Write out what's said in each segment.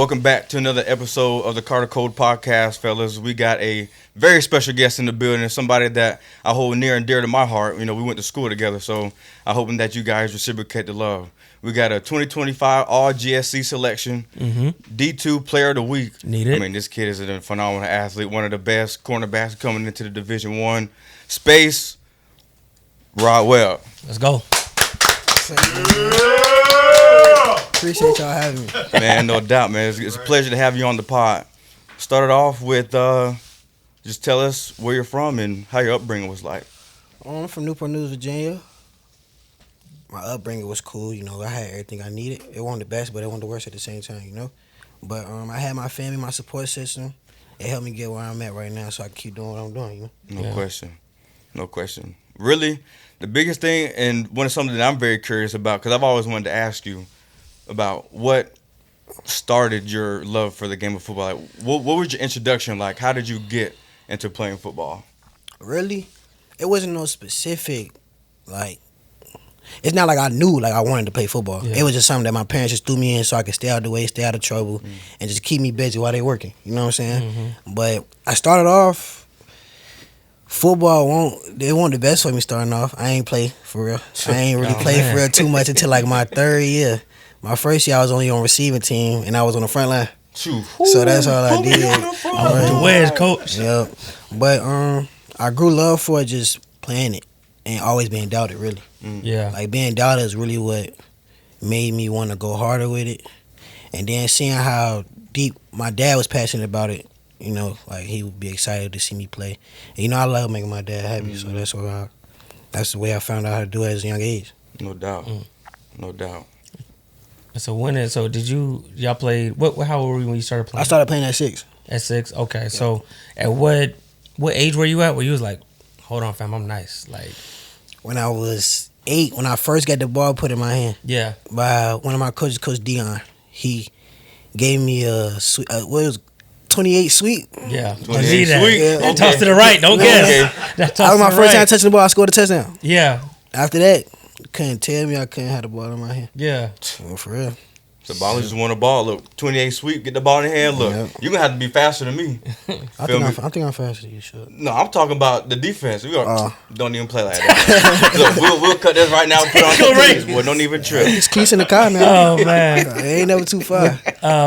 Welcome back to another episode of the Carter Code Podcast, fellas. We got a very special guest in the building, somebody that I hold near and dear to my heart. You know, we went to school together, so I'm hoping that you guys reciprocate the love. We got a 2025 All-GSC selection, D2 Player of the Week. Need it. I mean, this kid is a phenomenal athlete, one of the best cornerbacks coming into the Division I space. Rod Webb. Let's go. Appreciate y'all having me. Man, no doubt, man. It's a pleasure to have you on the pod. Started off with just tell us where you're from and how your upbringing was like. I'm from Newport News, Virginia. My upbringing was cool, you know. I had everything I needed. It wasn't the best, but it wasn't the worst at the same time, you know. But I had my family, my support system. It helped me get where I'm at right now so I can keep doing what I'm doing, you know. No question. Really, the biggest thing, and one of something that I'm very curious about, because I've always wanted to ask you about what started your love for the game of football. Like, what was your introduction like? How did you get into playing football? Really? It wasn't no specific, like, it's not like I knew like I wanted to play football. Yeah. It was just something that my parents just threw me in so I could stay out of the way, stay out of trouble, and just keep me busy while they working. You know what I'm saying? But I started off, football it wasn't the best for me starting off. I ain't play for real. I ain't really played for real too much until like my third year. My first year I was only on receiving team and I was on the front line. So that's all I did. I was the wedge coach. Yep. But I grew love for just playing it and always being doubted, really. Yeah. Like being doubted is really what made me want to go harder with it. And then seeing how deep my dad was passionate about it, you know, like he would be excited to see me play. And, you know, I love making my dad happy, so that's the way I found out how to do it at a young age. No doubt. No doubt. So did y'all play, how old were you when you started playing? I started playing at 6. At 6? Okay. Yeah. So at what age were you at where you was like, hold on, fam, I'm nice? Like, when I was 8, when I first got the ball put in my hand. Yeah. By one of my coaches, Coach Dion. He gave me a sweet, what was 28 sweet. Yeah. 28 sweet. Yeah. Okay. Toss to the right. Don't guess. That was my first time touching the ball. I scored a touchdown. Yeah. After that, couldn't tell me I couldn't have the ball in my hand. Yeah. Well, for real. The ballers just want a ball. Look, 28 sweet, get the ball in the hand. Look, you're going to have to be faster than me. I think I'm faster than you, should. No, I'm talking about the defense. We don't even play like that. Look, we'll cut this right now and put on the teams, boy. Don't even trip. It's cleats in the car, man. Oh, man. It ain't never too far.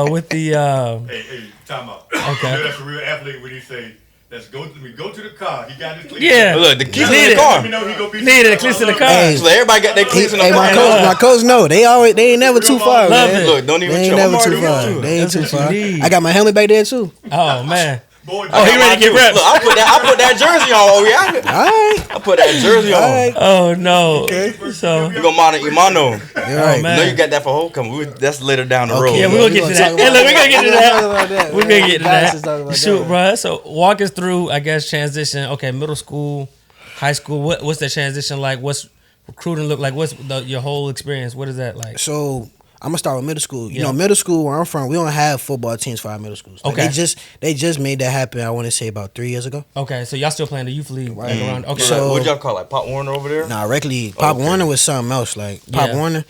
With the... Hey, time out. Okay. You know that's a real athlete when he say, let me go to the car. He got his cleats. Yeah. Look, the keys in the car. Let me know he gonna be the cleats in the car. Hey, so everybody got their cleats in the car. My coach know. They ain't never too far, Love man. it. Look, don't even They ain't trip. never too far. They ain't That's too what far. you need. I got my helmet back there, too. Oh, man. Boy, Oh, he ready to get reps. Look, I put that jersey on. Oh, yeah. All right. I put that jersey on. All right. Oh, no. Okay. So... You gonna monitor Imano. You're Oh, right. man. No, you got that for homecoming. That's later down the road. Yeah, we're going to get to that. Hey, look, we're going to get to that. We're going to get to that. Shoot, bro. So walk us through, I guess, transition. Okay, middle school, high school. What's the transition like? What's recruiting look like? What's your whole experience? What is that like? So I'm gonna start with middle school. You know, middle school where I'm from, we don't have football teams for our middle schools. Like, Okay. they just made that happen. I want to say about 3 years ago. Okay, so y'all still playing the youth league Right. around? Okay, So- What y'all call like Pop Warner over there? Nah, regularly Pop Warner was something else. Like Pop Yeah. Warner,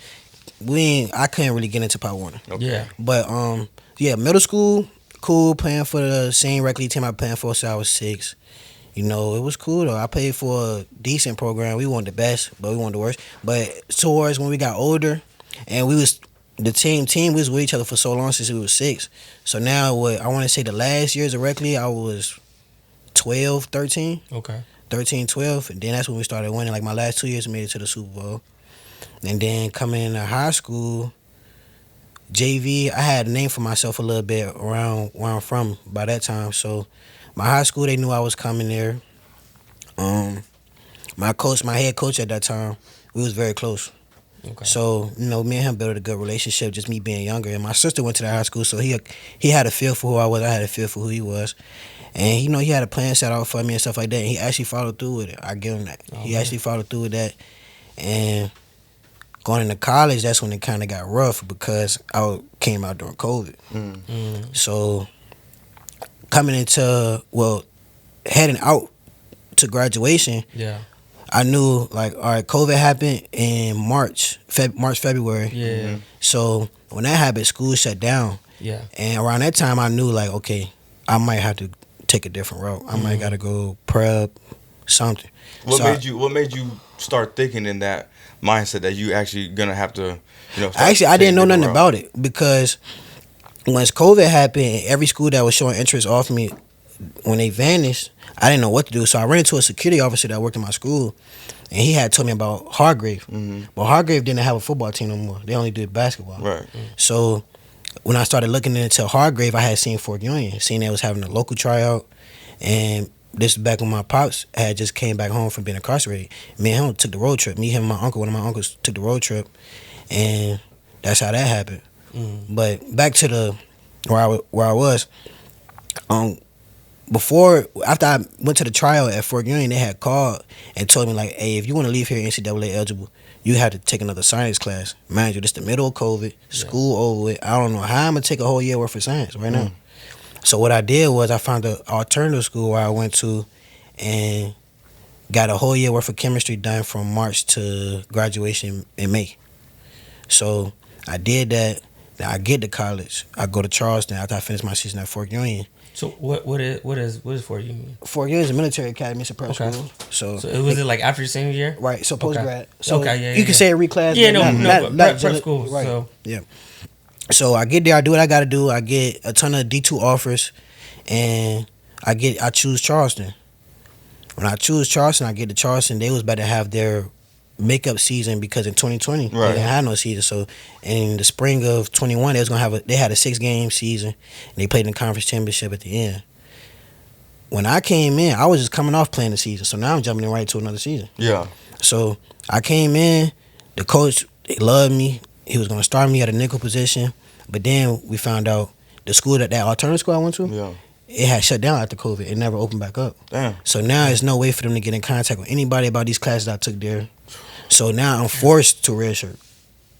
I couldn't really get into Pop Warner. Okay. yeah. But middle school, cool, playing for the same regularly team I playing for since I was 6. You know, it was cool though. I played for a decent program. We weren't the best, but we weren't the worst. But towards when we got older, and we was the team was with each other for so long since we was 6. So now I want to say the last years directly, I was 12, 13. Okay. 13, 12, and then that's when we started winning. Like my last 2 years, we made it to the Super Bowl. And then coming into high school, JV, I had a name for myself a little bit around where I'm from by that time. So my high school, they knew I was coming there. My head coach at that time, we was very close. Okay. So, you know, me and him built a good relationship, just me being younger. And my sister went to that high school, so he had a feel for who I was. I had a feel for who he was. And, you know, he had a plan set out for me and stuff like that. And he actually followed through with it. I give him that. He actually followed through with that. And going into college, that's when it kind of got rough because I came out during COVID. So coming into, heading out to graduation, Yeah. I knew, like, all right, COVID happened in February. Yeah. So when that happened, school shut down. Yeah. And around that time, I knew like, okay, I might have to take a different route. I might got to go prep, something. What made you start thinking in that mindset that you actually gonna have to, Actually, I didn't know nothing about it because once COVID happened, every school that was showing interest off me, when they vanished, I didn't know what to do. So I ran into a security officer that worked in my school, and he had told me about Hargrave. But Hargrave didn't have a football team no more. They only did basketball. Right. So when I started looking into Hargrave, I had seen Fort Union, seen they was having a local tryout, and this is back when my pops had just came back home from being incarcerated. Me and him took the road trip. Me, him, and my uncle, one of my uncles took the road trip, and that's how that happened. But back to the where I was, after I went to the trial at Fort Union, they had called and told me like, hey, if you want to leave here NCAA eligible, you have to take another science class. Mind you, this the middle of COVID, school over with. I don't know how I'm gonna take a whole year worth of science right now. So what I did was I found an alternative school where I went to and got a whole year worth of chemistry done from March to graduation in May. So I did that. Then I get to college. I go to Charleston after I finish my season at Fort Union. So what is Fort Union? Fort Union is a military academy. It's a prep school. So was it like after your senior year? Right. So post grad. Okay. So yeah, you can say it reclass. Yeah, not prep school. Right. So. Yeah. So I get there. I do what I got to do. I get a ton of D2 offers, and I choose Charleston. When I choose Charleston, I get to Charleston. They was about to have their makeup season because in 2020 they didn't have no season. So in the spring of 21, they had a 6-game season, and they played in the conference championship at the end. When I came in, I was just coming off playing the season, so now I'm jumping in right to another season. Yeah. So I came in, the coach, he loved me. He was gonna start me at a nickel position, but then we found out the school that alternative school I went to, it had shut down after COVID. It never opened back up. Damn. So now there's no way for them to get in contact with anybody about these classes I took there. So now I'm forced to redshirt.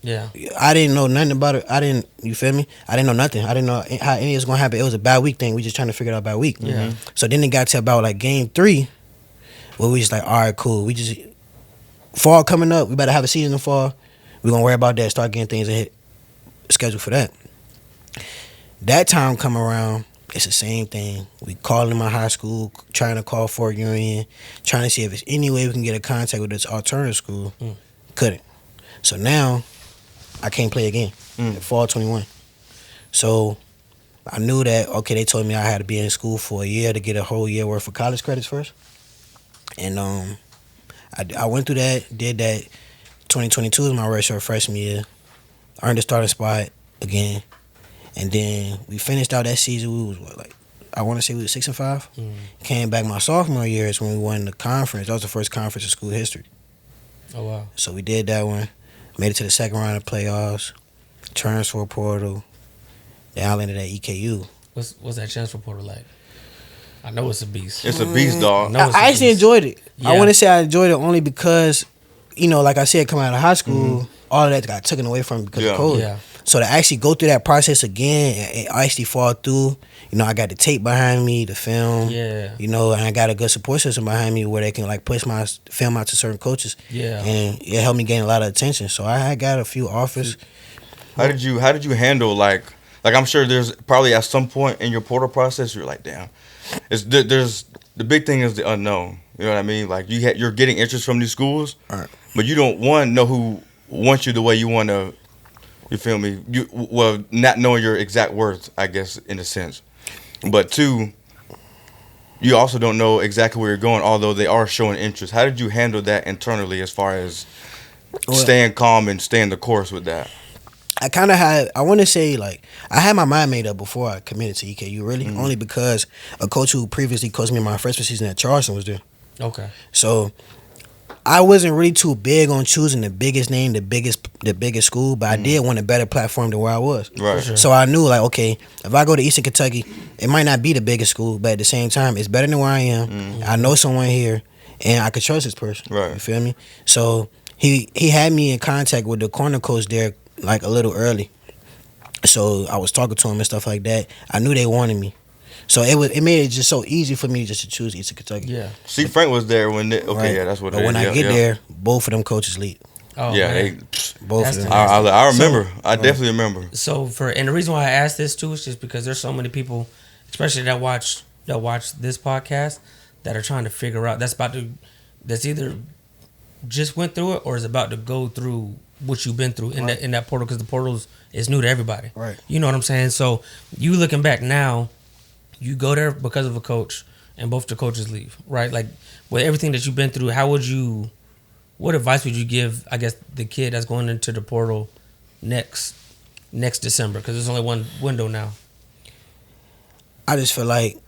Yeah. I didn't know nothing about it. You feel me? I didn't know nothing. I didn't know how any of it was going to happen. It was a bad week thing. We just trying to figure it out bad week. Yeah. So then it got to about like game 3, where we just like, all right, cool. We just, fall coming up. We better have a season in fall. We're going to worry about that. Start getting things and hit schedule for that. That time come around, it's the same thing. We calling my high school, trying to call Fort Union, trying to see if there's any way we can get in contact with this alternative school. Couldn't. So now I can't play again in fall 21. So I knew that, okay, they told me I had to be in school for a year to get a whole year worth of college credits first. And I went through that, did that. 2022 was my redshirt freshman year. Earned a starting spot again. And then we finished out that season. We was I want to say we was 6-5. Came back my sophomore year is when we won the conference. That was the first conference in school history. Oh wow! So we did that one. Made it to the second round of playoffs. Transfer portal. Then I landed at EKU. What's that transfer portal like? I know it's a beast. It's a beast, dog. I actually enjoyed it. Yeah. I want to say I enjoyed it only because, like I said, coming out of high school, all of that got taken away from me because of COVID. Yeah. So to actually go through that process again and actually fall through, I got the tape behind me, the film, and I got a good support system behind me where they can push my film out to certain coaches. Yeah. And it helped me gain a lot of attention. So I got a few offers. How did you handle I'm sure there's probably at some point in your portal process you're like, damn, there's the big thing is the unknown. You know what I mean? Like you're getting interest from these schools, but you don't know who wants you the way you want to. You feel me? Not knowing your exact worth, I guess, in a sense. But 2, you also don't know exactly where you're going, although they are showing interest. How did you handle that internally as far as staying calm and staying the course with that? I kind of had, I want to say, I had my mind made up before I committed to EKU, really, only because a coach who previously coached me in my freshman season at Charleston was there. Okay. So I wasn't really too big on choosing the biggest name, the biggest school, but I did want a better platform than where I was. Right. Sure. So I knew, okay, if I go to Eastern Kentucky, it might not be the biggest school, but at the same time, it's better than where I am. I know someone here, and I could trust this person. Right. You feel me? So he had me in contact with the corner coach there, a little early. So I was talking to him and stuff like that. I knew they wanted me. So it made it just so easy for me just to choose Eastern Kentucky. Yeah. See, Frank was there when. That's what. But when I get there, both of them coaches leave. Oh, yeah, man. Both That's of them. I remember. I definitely remember. So and the reason why I asked this too is just because there's so many people, especially that watch this podcast, that are trying to figure out that's either just went through it or is about to go through what you've been through in that portal, because the portal is new to everybody. Right. You know what I'm saying? So you looking back now, you go there because of a coach, and both the coaches leave, right? Like with everything that you've been through, what advice would you give, I guess, the kid that's going into the portal next December? Because there's only one window now. I just feel like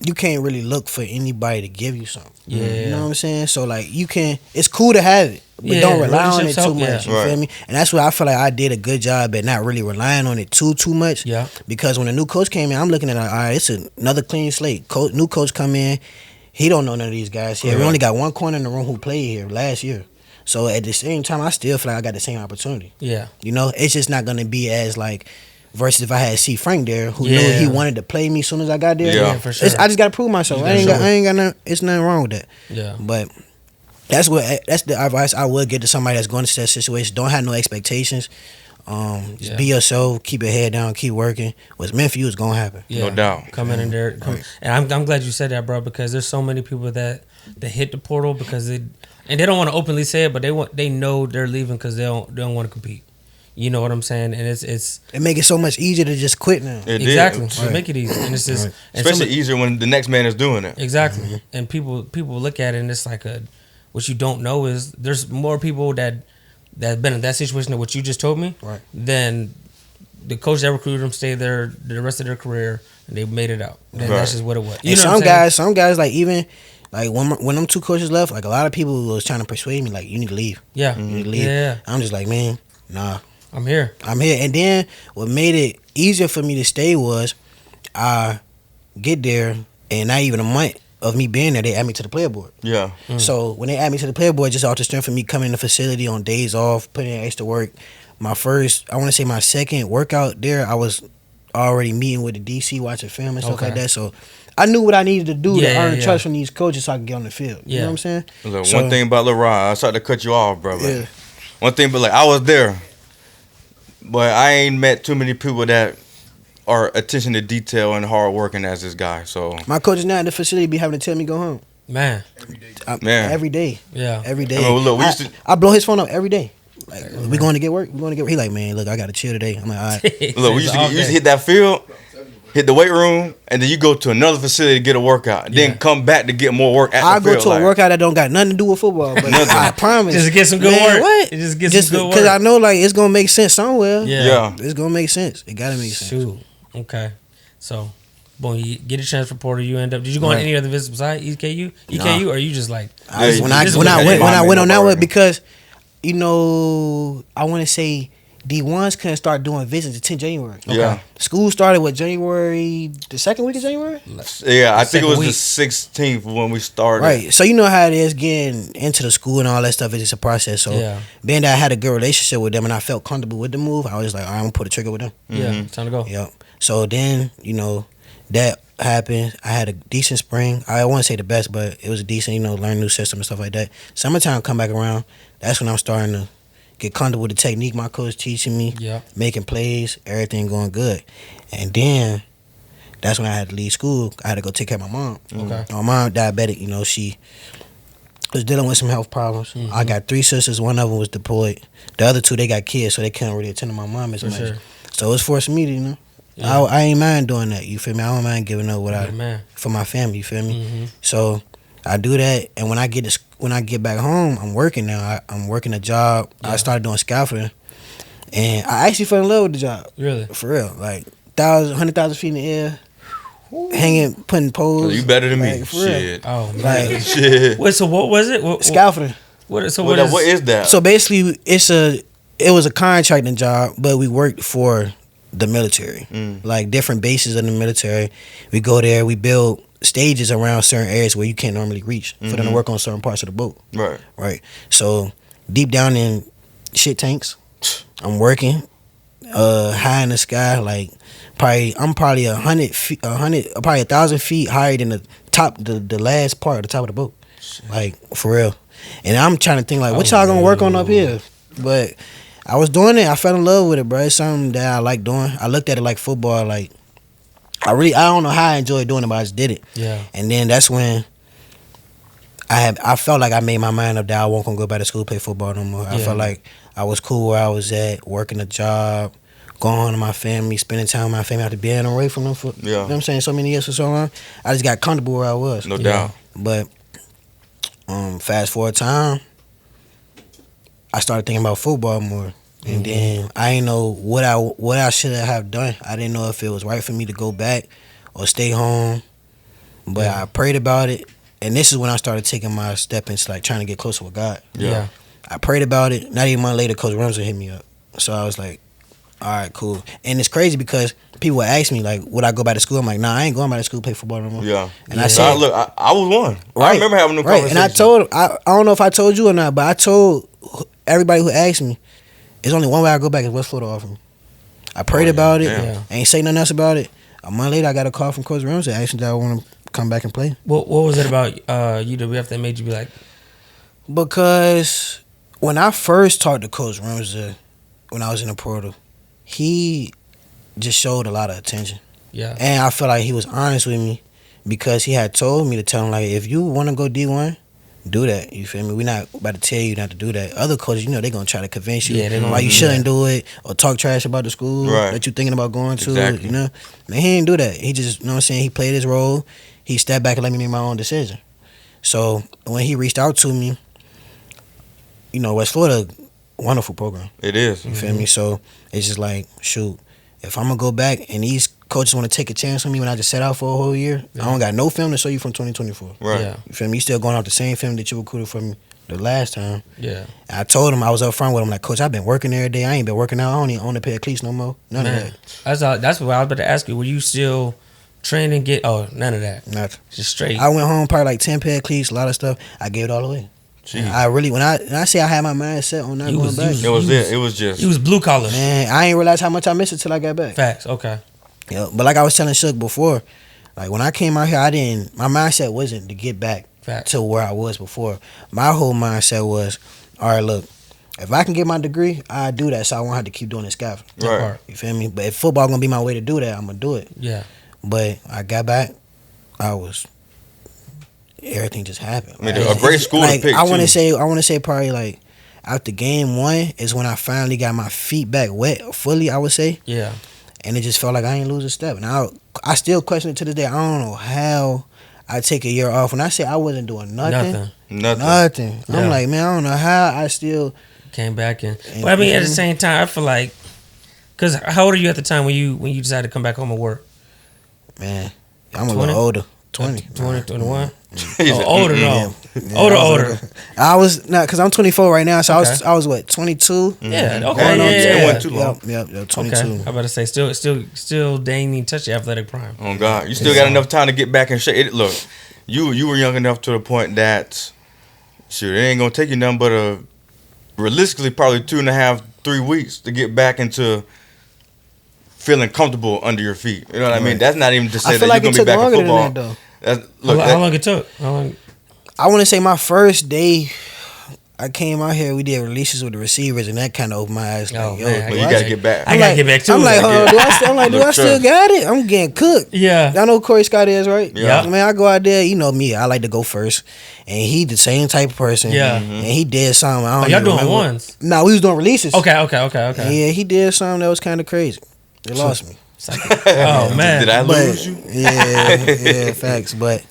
you can't really look for anybody to give you something. Yeah. You know what I'm saying? So like it's cool to have it, but don't rely on it too much. You feel me? And that's why I feel like I did a good job at not really relying on it too much. Yeah. Because when a new coach came in, I'm looking at all right, it's another clean slate. New coach come in, he don't know none of these guys here. We only got one corner in the room who played here last year. So at the same time, I still feel like I got the same opportunity. Yeah. You know, it's just not gonna be as like versus if I had C. Frank there who knew he wanted to play me as soon as I got there. Yeah, for sure. I just gotta prove myself. I ain't got nothing. It's nothing wrong with that. Yeah. But that's the advice I would give to somebody that's going into that situation. Don't have no expectations. Just be yourself. Keep your head down. Keep working. What's meant for you is gonna happen. Yeah. No doubt. Come in there. And I'm glad you said that, bro, because there's so many people that hit the portal because they don't want to openly say it, but they know they're leaving because they don't want to compete. You know what I'm saying? And it make it so much easier to just quit now. Exactly. Right. Make it easy. And it's just especially easier when the next man is doing it. Exactly. Mm-hmm. And people look at it and it's like what you don't know is there's more people that been in that situation than what you just told me. Right. Than the coach that recruited them stayed there the rest of their career and they made it out. And that's just what it was. You know some guys like even like when them two coaches left, like a lot of people was trying to persuade me like you need to leave. Yeah. You need to leave. Yeah. I'm just like, man, nah. I'm here. And then what made it easier for me to stay was I get there and not even a month of me being there, they add me to the player board. Yeah. So when they add me to the player board, just off the strength of me coming in the facility on days off, putting in extra work, my second workout there, I was already meeting with the DC, watching film and stuff like that. So I knew what I needed to do to earn trust from these coaches so I could get on the field. You know what I'm saying? Look, one thing about Lil Rod, I started to cut you off, bro. Yeah. One thing, but like I was there. But I ain't met too many people that are attention to detail and hard working as this guy. So my coaches now at the facility be having to tell me go home. Man. Every day. Yeah. Every day. I mean, look, I blow his phone up every day. Like, we going to get work? We going to get work? He like, man, look, I got to chill today. I'm like, all right. Look, we used to hit that field, hit the weight room, and then you go to another facility to get a workout. Then come back to get more work at the field. I go to a workout that don't got nothing to do with football. But I promise. Just get some good work. What? Just get some good work. Because I know like it's going to make sense somewhere. Yeah. It's going to make sense. It got to make sense. Shoot. Okay. So, boom, you get a chance for Porter. You end up. Did you go on any other visits besides EKU, or you just like? When I went on that one because, you know, I want to say D1s couldn't start doing visits until January. Okay. Yeah. School started with January, the second week of January? Yeah, I think it was the 16th when we started. Right. So you know how it is getting into the school and all that stuff. It's just a process. So being that I had a good relationship with them and I felt comfortable with the move, I was just like, all right, I'm going to pull the trigger with them. Yeah, time to go. Yep. So then, you know, that happened. I had a decent spring. I won't say the best, but it was a decent, you know, learn new system and stuff like that. Summertime come back around. That's when I'm starting to get comfortable with the technique my coach teaching me, making plays, everything going good. And then that's when I had to leave school. I had to go take care of my mom. Okay. My mom diabetic, you know, she was dealing with some health problems. I got 3 sisters. One of them was deployed. The other 2, they got kids, so they couldn't really attend to my mom as much. Sure. So it was forcing me to, you know. Yeah. I ain't mind doing that, you feel me? I don't mind giving up what for my family, you feel me? So I do that, and when I get back home, I'm working now. I'm working a job. I started doing scaffolding, and I actually fell in love with the job. Really? For real. Like 100,000 feet in the air, hanging, putting poles. So you better than me. Like, for shit. real. Oh, man. Like, shit. Wait, so what was it? Scaffolding. What is that? So basically, it was a contracting job, but we worked for the military, like different bases of the military. We go there, we build stages around certain areas where you can't normally reach for them to work on certain parts of the boat. Right. So deep down in shit tanks, I'm working high in the sky, like I'm probably 1,000 feet higher than the top, the last part of the top of the boat. Like, for real. And I'm trying to think, like, what y'all gonna work on up here? But I was doing it. I fell in love with it, bro. It's something that I like doing. I looked at it like football. Like, I don't know how I enjoyed doing it, but I just did it. Yeah. And then that's when I felt like I made my mind up that I won't gonna go back to school play football no more. I felt like I was cool where I was at, working a job, going home to my family, spending time with my family after being away from them for, you know what I'm saying, so many years for so long. I just got comfortable where I was. No doubt. But fast forward time, I started thinking about football more. And then I didn't know what I should have done. I didn't know if it was right for me to go back or stay home. But I prayed about it. And this is when I started taking my step into like trying to get closer with God. Yeah. I prayed about it. Not even a month later, Coach Ramsey hit me up. So I was like, all right, cool. And it's crazy because people would ask me, like, would I go back to school? I'm like, nah, I ain't going back to school to play football no more. Yeah. And I said, look, I was one. Right. I remember having them conversations. And I told, I don't know if I told you or not, but I told everybody who asked me, there's only one way I go back is West Florida offered me. I prayed about it. Ain't say nothing else about it. A month later, I got a call from Coach Ramsey asking that I want to come back and play. What was it about UWF that made you be like? Because when I first talked to Coach Ramsey, when I was in the portal, he just showed a lot of attention. Yeah. And I felt like he was honest with me because he had told me to tell him, like, if you want to go D1, do that. You feel me? We're not about to tell you not to do that. Other coaches, they're going to try to convince you why you shouldn't do it or talk trash about the school that you're thinking about going to. Exactly. You know? Man, he didn't do that. He just, you know what I'm saying, he played his role. He stepped back and let me make my own decision. So when he reached out to me, West Florida, wonderful program. It is. You feel me? So it's just like, shoot, if I'm going to go back and these coaches want to take a chance on me when I just set out for a whole year, I don't got no film to show you from 2024. Right. Yeah. You feel me? You still going off the same film that you recruited for me the last time. Yeah. And I told him, I was up front with him, like, Coach, I've been working every day. I ain't been working out. I don't even own a pair of cleats no more. None of that. That's what I was about to ask you. Were you still training? None of that. Nothing. Just straight. I went home probably like 10 pair of cleats, a lot of stuff. I gave it all away. I really, when I say I had my mind set on not going back. It was just. You was blue collar. Man, I ain't realize how much I missed it till I got back. Facts. Okay. Yeah, but like I was telling Suge before, like when I came out here, my mindset wasn't to get back to where I was before. My whole mindset was, all right, look, if I can get my degree, I do that, so I won't have to keep doing this scaffold. Right. You feel me? But if football gonna be my way to do that, I'm gonna do it. Yeah. But I got back, everything just happened. I mean, a great school to pick. I want to say probably like after game 1 is when I finally got my feet back wet fully. I would say. Yeah. And it just felt like I ain't lose a step. And I still question it to this day. I don't know how I take a year off. When I say I wasn't doing nothing. Nothing. Yeah. I'm like, man, I don't know how I still came back in. But I mean, at the same time, I feel like, because how old are you at the time when you decided to come back home and work? Man, I'm a little older. 20. 21? Older, no. Yeah, Older. I was not, because I'm 24 right now, so I was what, 22? Yeah, okay. It wasn't too long. Yep, 22. Okay. I'm about to say, still they ain't even touch your athletic prime. Oh God, you still got enough time to get back in shape. Look, you were young enough to the point that it ain't gonna take you nothing but realistically probably 2.5, 3 weeks to get back into feeling comfortable under your feet. You know what I mean? That's not even to say that you're gonna be back in football. How long it took? I want to say my first day I came out here, we did releases with the receivers, and that kind of opened my eyes. Like, you gotta get back. I gotta get back too. I'm like, do I still got it? I'm getting cooked. Yeah. Y'all know who Corey Scott is, right? Yeah. I mean, I go out there, you know me, I like to go first. And he the same type of person. Yeah. And he did something. Y'all doing ones? No, we was doing releases. Okay. Yeah, he did something that was kind of crazy. They lost me. Oh, man. Did I lose you? Yeah, facts. But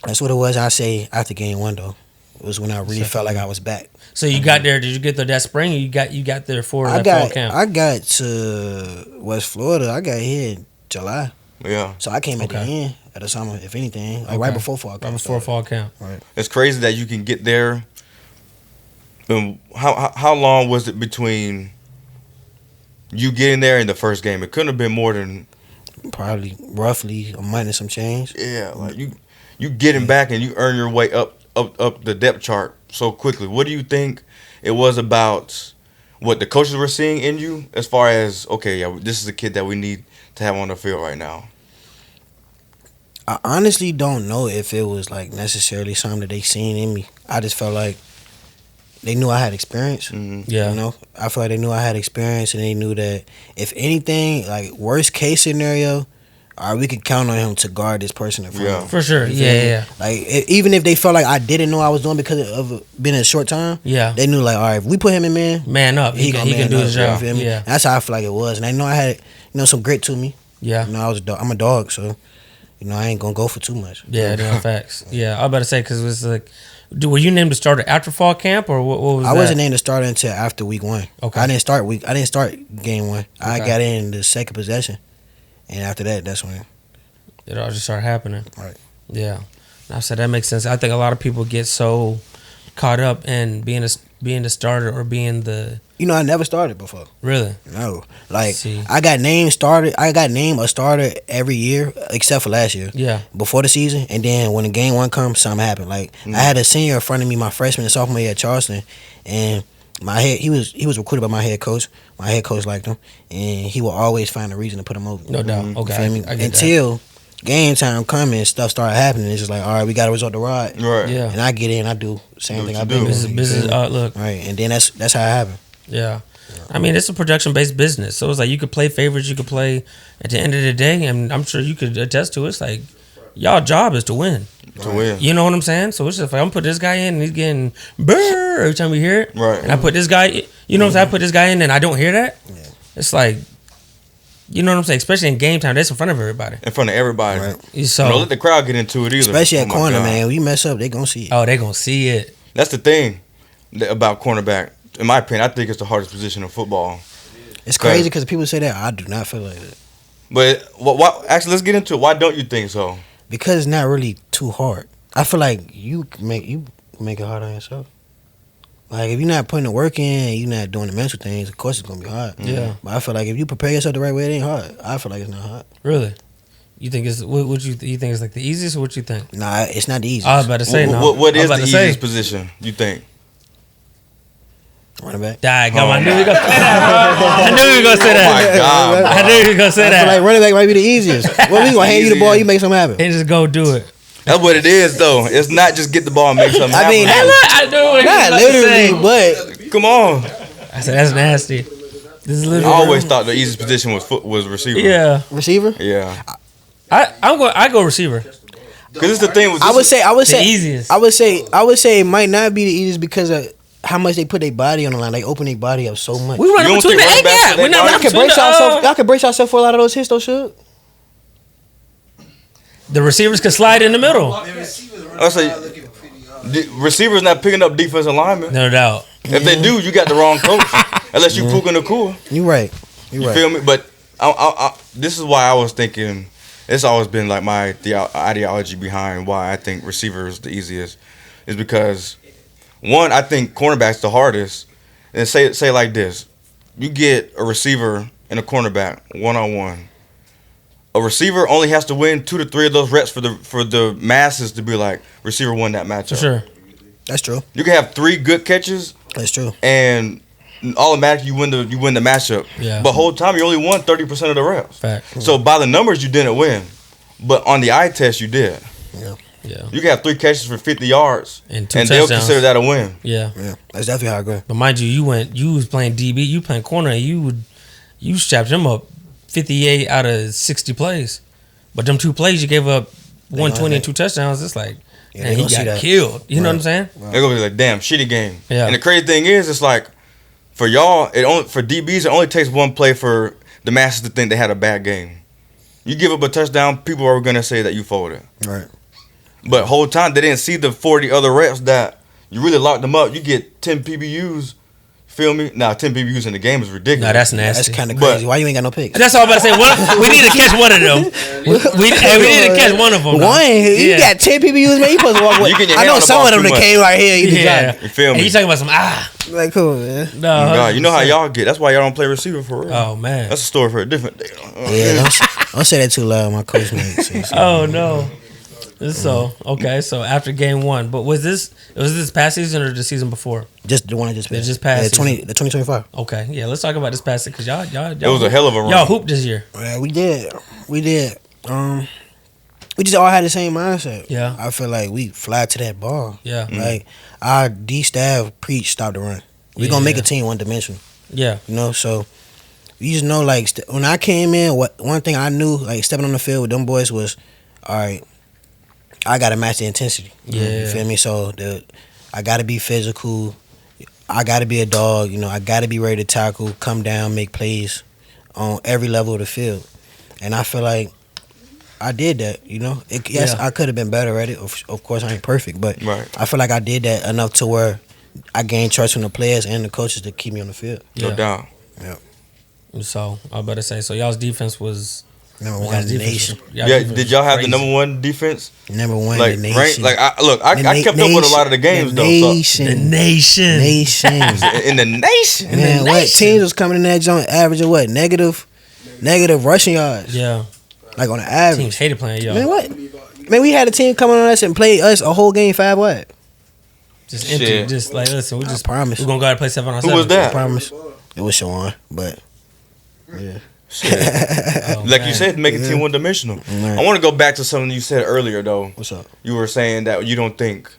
that's what it was. I say after game 1, though. It was when I really felt like I was back. So you got there, did you get there that spring, or you got there for that fall camp? I got to West Florida. I got here in July. Yeah. So I came at the end of the summer, if anything. Like right before fall camp. Right before fall camp. Right. It's crazy that you can get there. How long was it between you getting there and the first game? It couldn't have been more than probably roughly a month and some change. Yeah, like you getting back and you earn your way up the depth chart so quickly. What do you think it was about what the coaches were seeing in you as far as, okay, yeah, this is a kid that we need to have on the field right now? I honestly don't know if it was like necessarily something that they seen in me. I just felt like they knew I had experience. Yeah. You know, I feel like they knew I had experience, and they knew that if anything, like worst case scenario, we could count on him to guard this person in front of him. For sure. Yeah. Like even if they felt like I didn't know I was doing because of being in a short time, they knew like, all right, if we put him in man up, he can do his job. You feel me? Yeah. That's how I feel like it was, and I know I had some grit to me. Yeah. You know, I'm a dog, so I ain't gonna go for too much. Yeah, no, facts. Yeah, I was about to say because it was like, were you named the starter after fall camp or what was that? I wasn't named the starter until after week 1. Okay. I didn't start game 1. I got in the second possession, and after that, that's when it all just started happening. Right. Yeah. I said that makes sense. I think a lot of people get so caught up in being the starter or being the. I never started before. Really? No. Like I got named a starter every year except for last year. Yeah. Before the season, and then when the game 1 comes, something happened. Like I had a senior in front of me my freshman and sophomore year at Charleston, and he was recruited by my head coach. My head coach liked him, and he will always find a reason to put him over. No doubt. Okay. You feel me? Until game time coming, stuff started happening. It's just like, all right, we got to resort to Rod. Right. Yeah. And I get in, I do the same thing I do. Business look. Right, and then that's how it happened. Yeah. I mean, it's a production-based business. So it's like you could play favorites, you could play at the end of the day, and I'm sure you could attest to it. It's like, y'all job is to win. To win. You know what I'm saying? So it's just like, I'm put this guy in, and he's getting brrr every time we hear it. Right. And I put this guy, what I'm saying? I put this guy in, and I don't hear that. Yeah. It's like, you know what I'm saying? Especially in game time, that's in front of everybody. In front of everybody. Right. So don't let the crowd get into it either. Especially at corner, man. When you mess up, they gonna see it. Oh, they gonna see it. That's the thing about cornerback. In my opinion, I think it's the hardest position in football. It's crazy because people say that. I do not feel like that. But why, actually, let's get into it. Why don't you think so? Because it's not really too hard. I feel like you make it hard on yourself. Like if you're not putting the work in, you're not doing the mental things. Of course, it's gonna be hard. Yeah. But I feel like if you prepare yourself the right way, it ain't hard. I feel like it's not hard. Really? You think it's what you think it's like the easiest, or what you think? Nah, it's not the easiest. I was about to say what is the easiest position you think? Running back. I knew you were gonna say that. I knew you were gonna say that. Oh my God, I knew you were gonna say that. I feel like running back might be the easiest. Well, we gonna hand you the ball, you make something happen. And just go do it. That's what it is, though. It's not just get the ball and make something happen. I mean, I knew what not literally, but come on. I said that's nasty. This is literally. I always thought the easiest position was receiver. Yeah. Receiver. Yeah. I go receiver. Because it's the thing with I would say the easiest. I would say it might not be the easiest because of how much they put their body on the line. They open their body up so much. We running between the A gap. We're not Y'all can brace yourself for a lot of those hits, though, Suge. The receivers can slide in the middle. I say, receivers not picking up defensive linemen. No doubt. If they do, you got the wrong coach. Unless you Puka Nakua. You right. You feel me? But I this is why I was thinking. It's always been like the ideology behind why I think receiver is the easiest, is because one, I think cornerback's the hardest. And say like this: you get a receiver and a cornerback 1-on-1. A receiver only has to win 2 to 3 of those reps for the masses to be like receiver won that matchup. For sure. That's true. You can have 3 good catches. That's true. And automatically you win the matchup. Yeah. But whole time you only won 30% of the reps. Fact. So by the numbers you didn't win, but on the eye test you did. Yeah. Yeah. You can have 3 catches for 50 yards, and 2 they'll touchdowns. consider that a win. Yeah. Yeah. That's definitely how I go. But mind you, you was playing DB, you playing corner, and you strapped him up 58 out of 60 plays. But them 2 plays you gave up 120 and 2 touchdowns. It's like, and he got killed. You know what I'm saying? Right. They're gonna be like, damn, shitty game. Yeah. And the crazy thing is, it's like for y'all, for DBs, it only takes 1 play for the masses to think they had a bad game. You give up a touchdown, people are gonna say that you folded. Right. But whole time they didn't see the 40 other reps that you really locked them up. You get 10 PBUs. Feel me? Now 10 PBUs in the game is ridiculous. Nah, that's nasty. That's kind of crazy. Why you ain't got no picks? That's all I'm about to say. We need to catch one of them. We need to catch one of them. You got 10 PBUs, man. You supposed to walk away. I know some of them that came right here. You feel me? And you talking about some like cool, man. No, God, you know how y'all get. That's why y'all don't play receiver for real. Oh man, that's a story for a different day. Yeah, don't say that too loud. My coach makes. Oh no. So okay, so after game 1, but was this past season or the season before? Just the one I just passed. Just past the 2025. Okay, yeah, let's talk about this past season because y'all it was a hell of a run. Y'all hooped this year. Yeah, we did. It we just all had the same mindset. Yeah. I feel like we fly to that ball. Yeah. Like our D staff preach stop the run. We gonna make a team one dimensional. Yeah. You know, so you just know like when I came in, one thing I knew like stepping on the field with them boys was, all right, I gotta match the intensity. Yeah. You feel me? So I gotta be physical. I gotta be a dog. You know, I gotta be ready to tackle, come down, make plays on every level of the field. And I feel like I did that. You know, I could have been better at it. Of course, I ain't perfect, but I feel like I did that enough to where I gained trust from the players and the coaches to keep me on the field. No doubt. Yeah. So I better say, so y'all's defense was number one in the nation. Did y'all have the number one defense? Number one like, in the nation. I kept up with a lot of the games though. The nation. In the nation. Man, what teams was coming in that joint averaging what? Negative rushing yards. Yeah. Like on the average. Teams hated playing y'all. Man, what? Man, we had a team coming on us and play us a whole game 5 what? Just empty. Just like, listen, we're gonna go out and play 7 on 7. Who was that? I promise. It was Sean, but yeah. You said, make it team one dimensional. Right. I want to go back to something you said earlier though. What's up? You were saying that you don't think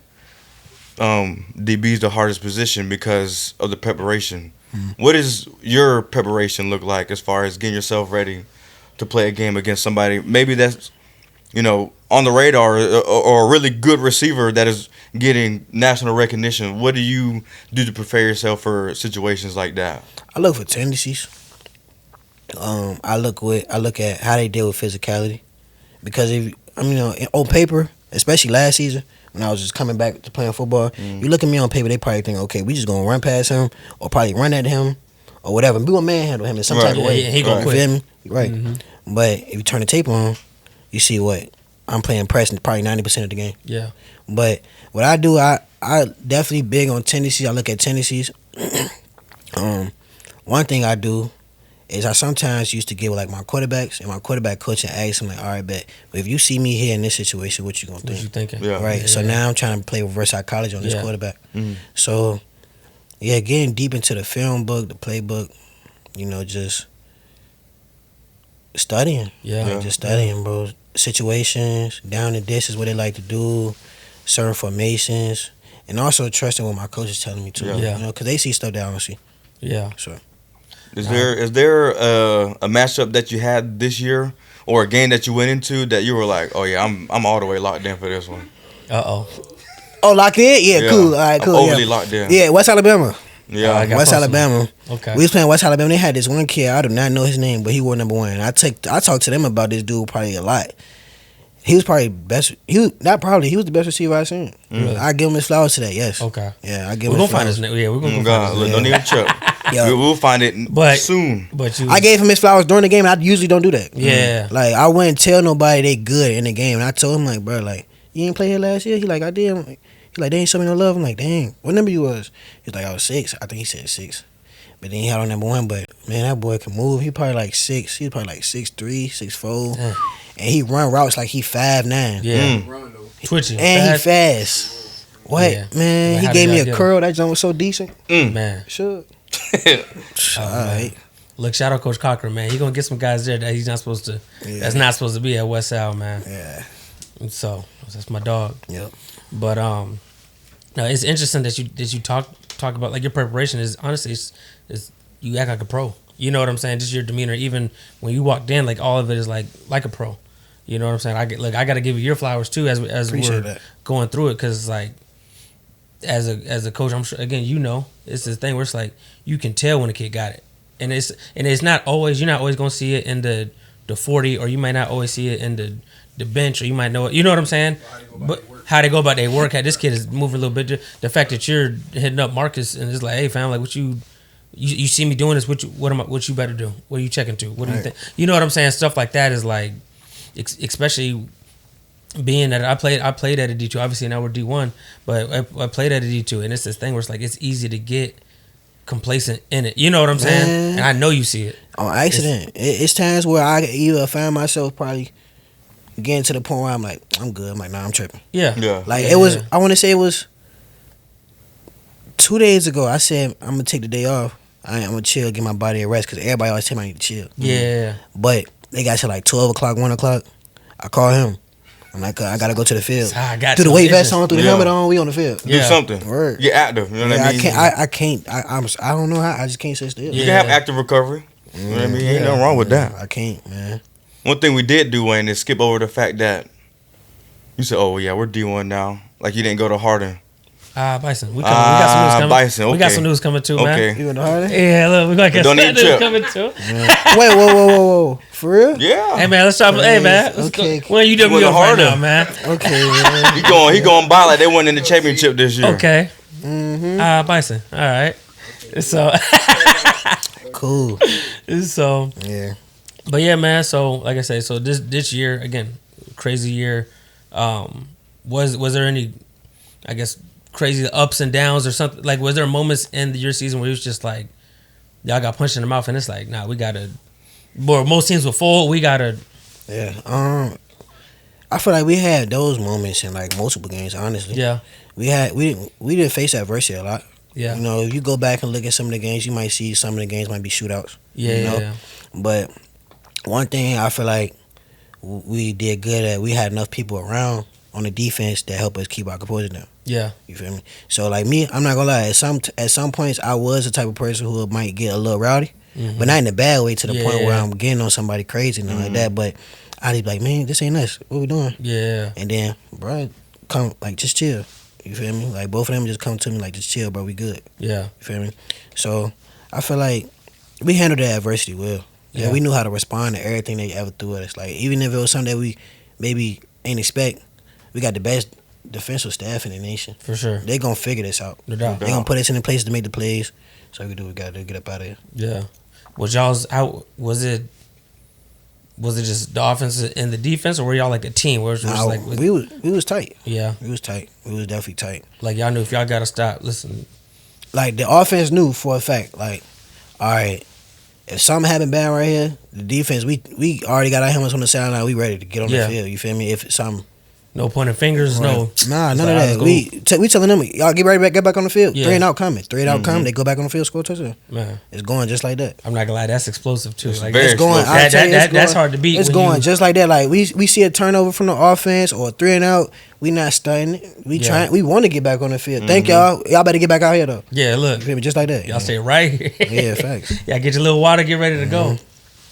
DB is the hardest position because of the preparation. What does your preparation look like as far as getting yourself ready to play a game against somebody maybe that's, you know, on the radar or a really good receiver that is getting national recognition? What do you do to prepare yourself for situations like that? I look for tendencies. I look at how they deal with physicality, because on paper, especially last season when I was just coming back to playing football, you look at me on paper, they probably think, okay, we just gonna run past him or probably run at him or whatever. We gonna manhandle him in some type of way. He gonna quit. You feel me? Right. Mm-hmm. But if you turn the tape on, you see what I'm playing press probably 90% of the game. Yeah. But what I do, I definitely big on tendencies. I look at tendencies. One thing I do is I sometimes used to get with like my quarterbacks and my quarterback coach and ask him like, all right, bet, but if you see me here in this situation, what you gonna think? What you thinking? Yeah. Right. Yeah. So now I'm trying to play reverse psychology on this quarterback. Mm-hmm. So yeah, getting deep into the film book, the playbook, you know, just studying. Just studying, bro. Situations, down and dishes, what they like to do, certain formations, and also trusting what my coach is telling me to. Yeah. You know, because they see stuff that I don't see. Yeah. So. Is there a matchup that you had this year or a game that you went into that you were like, oh yeah, I'm all the way locked in for this one? Oh, locked in? Yeah, cool. All right, cool. I'm overly locked in. Yeah, West Alabama. Yeah, West Alabama. Okay. We was playing West Alabama. They had this one kid. I do not know his name, but he wore number 1. I talked to them about this dude probably a lot. He was probably best. He was the best receiver I've seen. Really? I give him his flowers today. Yes. Okay. Yeah, I give We're him. We're gonna find his name. Yeah, we're gonna find his name. Don't even trip. We'll find it soon. But I gave him his flowers during the game. And I usually don't do that. Yeah. Like I wouldn't tell nobody they good in the game. And I told him like, bro, like you ain't play here last year. He like I did. He like they ain't show me no love. I'm like, dang, what number you was? He's like I was 6. I think he said 6. But then he had on number 1. But man, that boy can move. He probably like 6. He's probably like 6'3", 6'4", and he run routes like he 5'9". Yeah. Twitchy. And he fast. What man? Like, he gave me a curl. That joint was so decent. Man. Sure. All right. Look, shout out Coach Cochran, man. He gonna get some guys there that he's not supposed to. Yeah. That's not supposed to be at West Al, man. Yeah. So that's my dog. Yep. But no, it's interesting that you talk about like your preparation is honestly is you act like a pro. You know what I'm saying? Just your demeanor, even when you walked in, like all of it is like a pro. You know what I'm saying? I got to give you your flowers too as we're going through it, because like as a coach, I'm sure again it's this thing where it's like you can tell when a kid got it, and it's not always, you're not always gonna see it in the 40, or you might not always see it in the bench, or you might know it. You know what I'm saying? But how they go about their work? How this kid is moving a little bit. The fact that you're hitting up Marcus and it's like, hey fam, like what you see me doing this, what you better do? What are you checking to? What do you think? You know what I'm saying? Stuff like that is like, especially being that I played at a D2. Obviously now we're D1, but I played at a D2, and it's this thing where it's like it's easy to get complacent in it. You know what I'm saying? And I know you see it on accident. It's times where I either find myself probably getting to the point where I'm like, I'm good. I'm like, nah, I'm tripping. Yeah. Like it was. I want to say it was 2 days ago. I said I'm gonna take the day off. I'm gonna chill, get my body a rest, because everybody always tell me I need to chill. Yeah. But they got to like 12 o'clock, 1 o'clock. I call him. I'm like, I gotta go to the field. I got through the to. weight It's vest just- on, through the helmet on, we on the field. Do something. Word. Get active. You know what I mean? I can't. I don't know how. I just can't sit still. You can have active recovery. You know what I mean? Ain't nothing wrong with that. I can't, man. One thing we did do, Wayne, is skip over the fact that you said, "Oh yeah, we're D1 now." Like you didn't go to Hardin. Bison. We got some news coming. Bison. Okay. We got some news coming too, man. Okay. You went to Hardin? Yeah, look, we got Don't some need news chip. coming too. Wait, whoa. For real? Yeah. Hey man, let's talk. Hey man, let's Okay. go. When you You went to WF right Hardin. now, man? Okay, man. He going by like they won in the championship this year. Okay. Mm-hmm. Bison. All right. So, Cool. so, Yeah. but yeah, man. So, like I said, so this year again, crazy year. Was there any, I guess, crazy ups and downs or something? Like, was there moments in your season where it was just like, y'all got punched in the mouth and it's like, nah, we gotta. Or most teams were full. We gotta. Yeah. I feel like we had those moments in like multiple games. Honestly. Yeah. We didn't face adversity a lot. Yeah. You know, if you go back and look at some of the games, you might see some of the games might be shootouts. Yeah. You know? Yeah. But one thing I feel like we did good at, we had enough people around on the defense that helped us keep our composure down. Yeah. You feel me? So like me, I'm not gonna lie. At some points, I was the type of person who might get a little rowdy, but not in a bad way to the point where I'm getting on somebody crazy and like that. But I'd be like, man, this ain't us. What we doing? Yeah. And then, bro, come like just chill. You feel me? Like both of them just come to me like just chill, bro. We good. Yeah. You feel me? So I feel like we handled that adversity well. Yeah, we knew how to respond to everything they ever threw at us. Like even if it was something that we maybe ain't expect, we got the best defensive staff in the nation. For sure. They gonna figure this out. No doubt. They gonna put us in the places to make the plays. So we do what we gotta do, get up out of here. Yeah. Was y'all's how was it? Was it just the offense and the defense, or were y'all like a team? Where it was like we was tight. Yeah, we was tight. We was definitely tight. like y'all knew if y'all gotta stop. Listen, Like the offense knew for a fact. Like, all right, if something happened bad right here, the defense we already got our helmets on the sideline. We ready to get on the field. You feel me? If it's something. no pointing fingers, no. Nah, none of that. We telling them, y'all get back on the field. Yeah. 3 and out coming. 3 and out coming. They go back on the field, score a touchdown. Man, It's going just like that. I'm not gonna lie, that's explosive too. Like very It's going. explosive. I'll tell you, That's hard to beat. It's when going you- just like that. Like we see a turnover from the offense or a 3 and out. We not stunning. We trying. We want to get back on the field. Thank y'all. Y'all better get back out here though. Yeah, look, You feel me? Just like that. y'all stay right here. Yeah, facts. Y'all get your little water, get ready to go.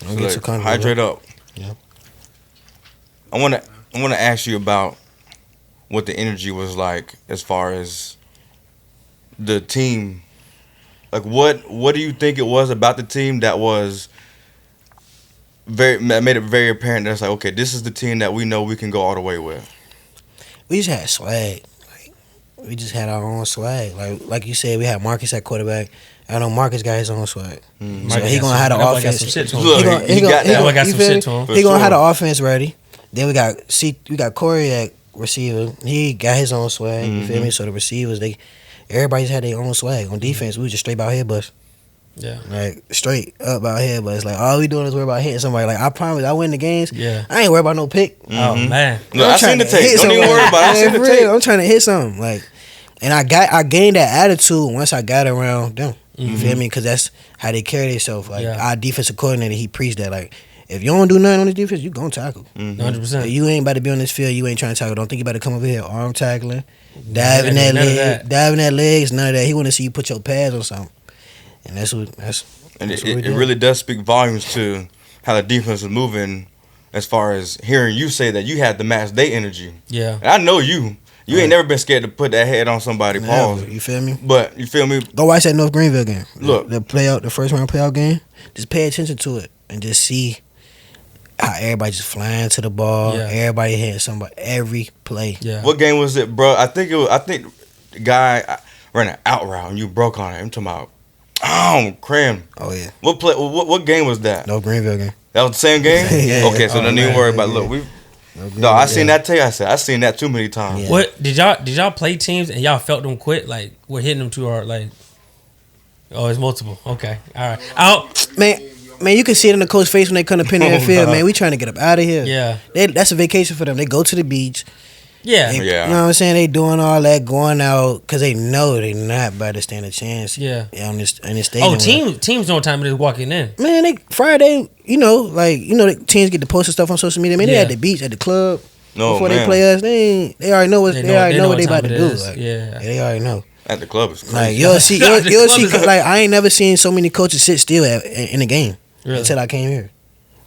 Don't get too comfortable. Hydrate up. Yeah. I wanna ask you about what the energy was like as far as the team. Like what do you think it was about the team that made it very apparent that it's like, okay, this is the team that we know we can go all the way with? We just had swag. Like we just had our own swag. Like you said, we had Marcus at quarterback. I know Marcus got his own swag. So he gonna have the Got offense. some shit to him. Look, he got that. got some shit to him. For He gonna sure. have the offense ready. Then we got Corey at receiver. He got his own swag. You feel me? So the receivers, everybody's had their own swag. On defense, we was just straight about head bust. Yeah, Like straight up about head bust. Like all we doing is worry about hitting somebody. Like I promise, I win the games. yeah. I ain't worried about no pick. Oh man, Look, I'm I seen trying the to tape. hit Don't even somebody. worry about it. I seen the For real, tape. I'm trying to hit something. Like, and I gained that attitude once I got around them. You feel me? Because that's how they carry themselves. Like our defensive coordinator, he preached that. Like, if you don't do nothing on the defense, you gonna tackle. 100%. If you ain't about to be on this field, you ain't trying to tackle. Don't think you about to come over here arm tackling, diving that none of leg, that. diving that legs. None of that. He want to see you put your pads on something. And that's And that's it what we did. really does speak volumes to how the defense was moving, as far as hearing you say that you had the match day energy. yeah. And I know you. You ain't never been scared to put that head on somebody. Pause. Never, you feel me? But you feel me? Go watch that North Greenville game. Look. the first round playoff game. Just pay attention to it and just see how everybody just flying to the ball. Yeah. Everybody hitting somebody every play. Yeah. What game was it, bro? I think the guy ran an out route and you broke on it. I'm talking about, cram. Oh yeah. What play? What game was that? North Greenville game. That was the same game. Yeah. Okay, so Oh, don't even man. worry about. Yeah. Look, North no, Greenville, I seen that tape. I seen that too many times. Yeah. What did y'all play teams and y'all felt them quit? Like we're hitting them too hard. Like, oh, it's multiple. Okay, all right. Man, you can see it in the coach's face when they come to pin their field. God. Man, we trying to get up out of here. Yeah. That's a vacation for them. They go to the beach. Yeah, They, Yeah. You know what I'm saying? They doing all that, going out because they know they not about to stand a chance. Yeah. On this stadium. Oh, teams know what time it is walking in. Man, they Friday. The teams get to post stuff on social media. Man, they Yeah. at the beach, at the club. No, before man. they play us, they already know what they about to do. Like, yeah, they already know. At the club is crazy. Like you'll see, like I ain't never seen so many coaches sit still in a game until I came here.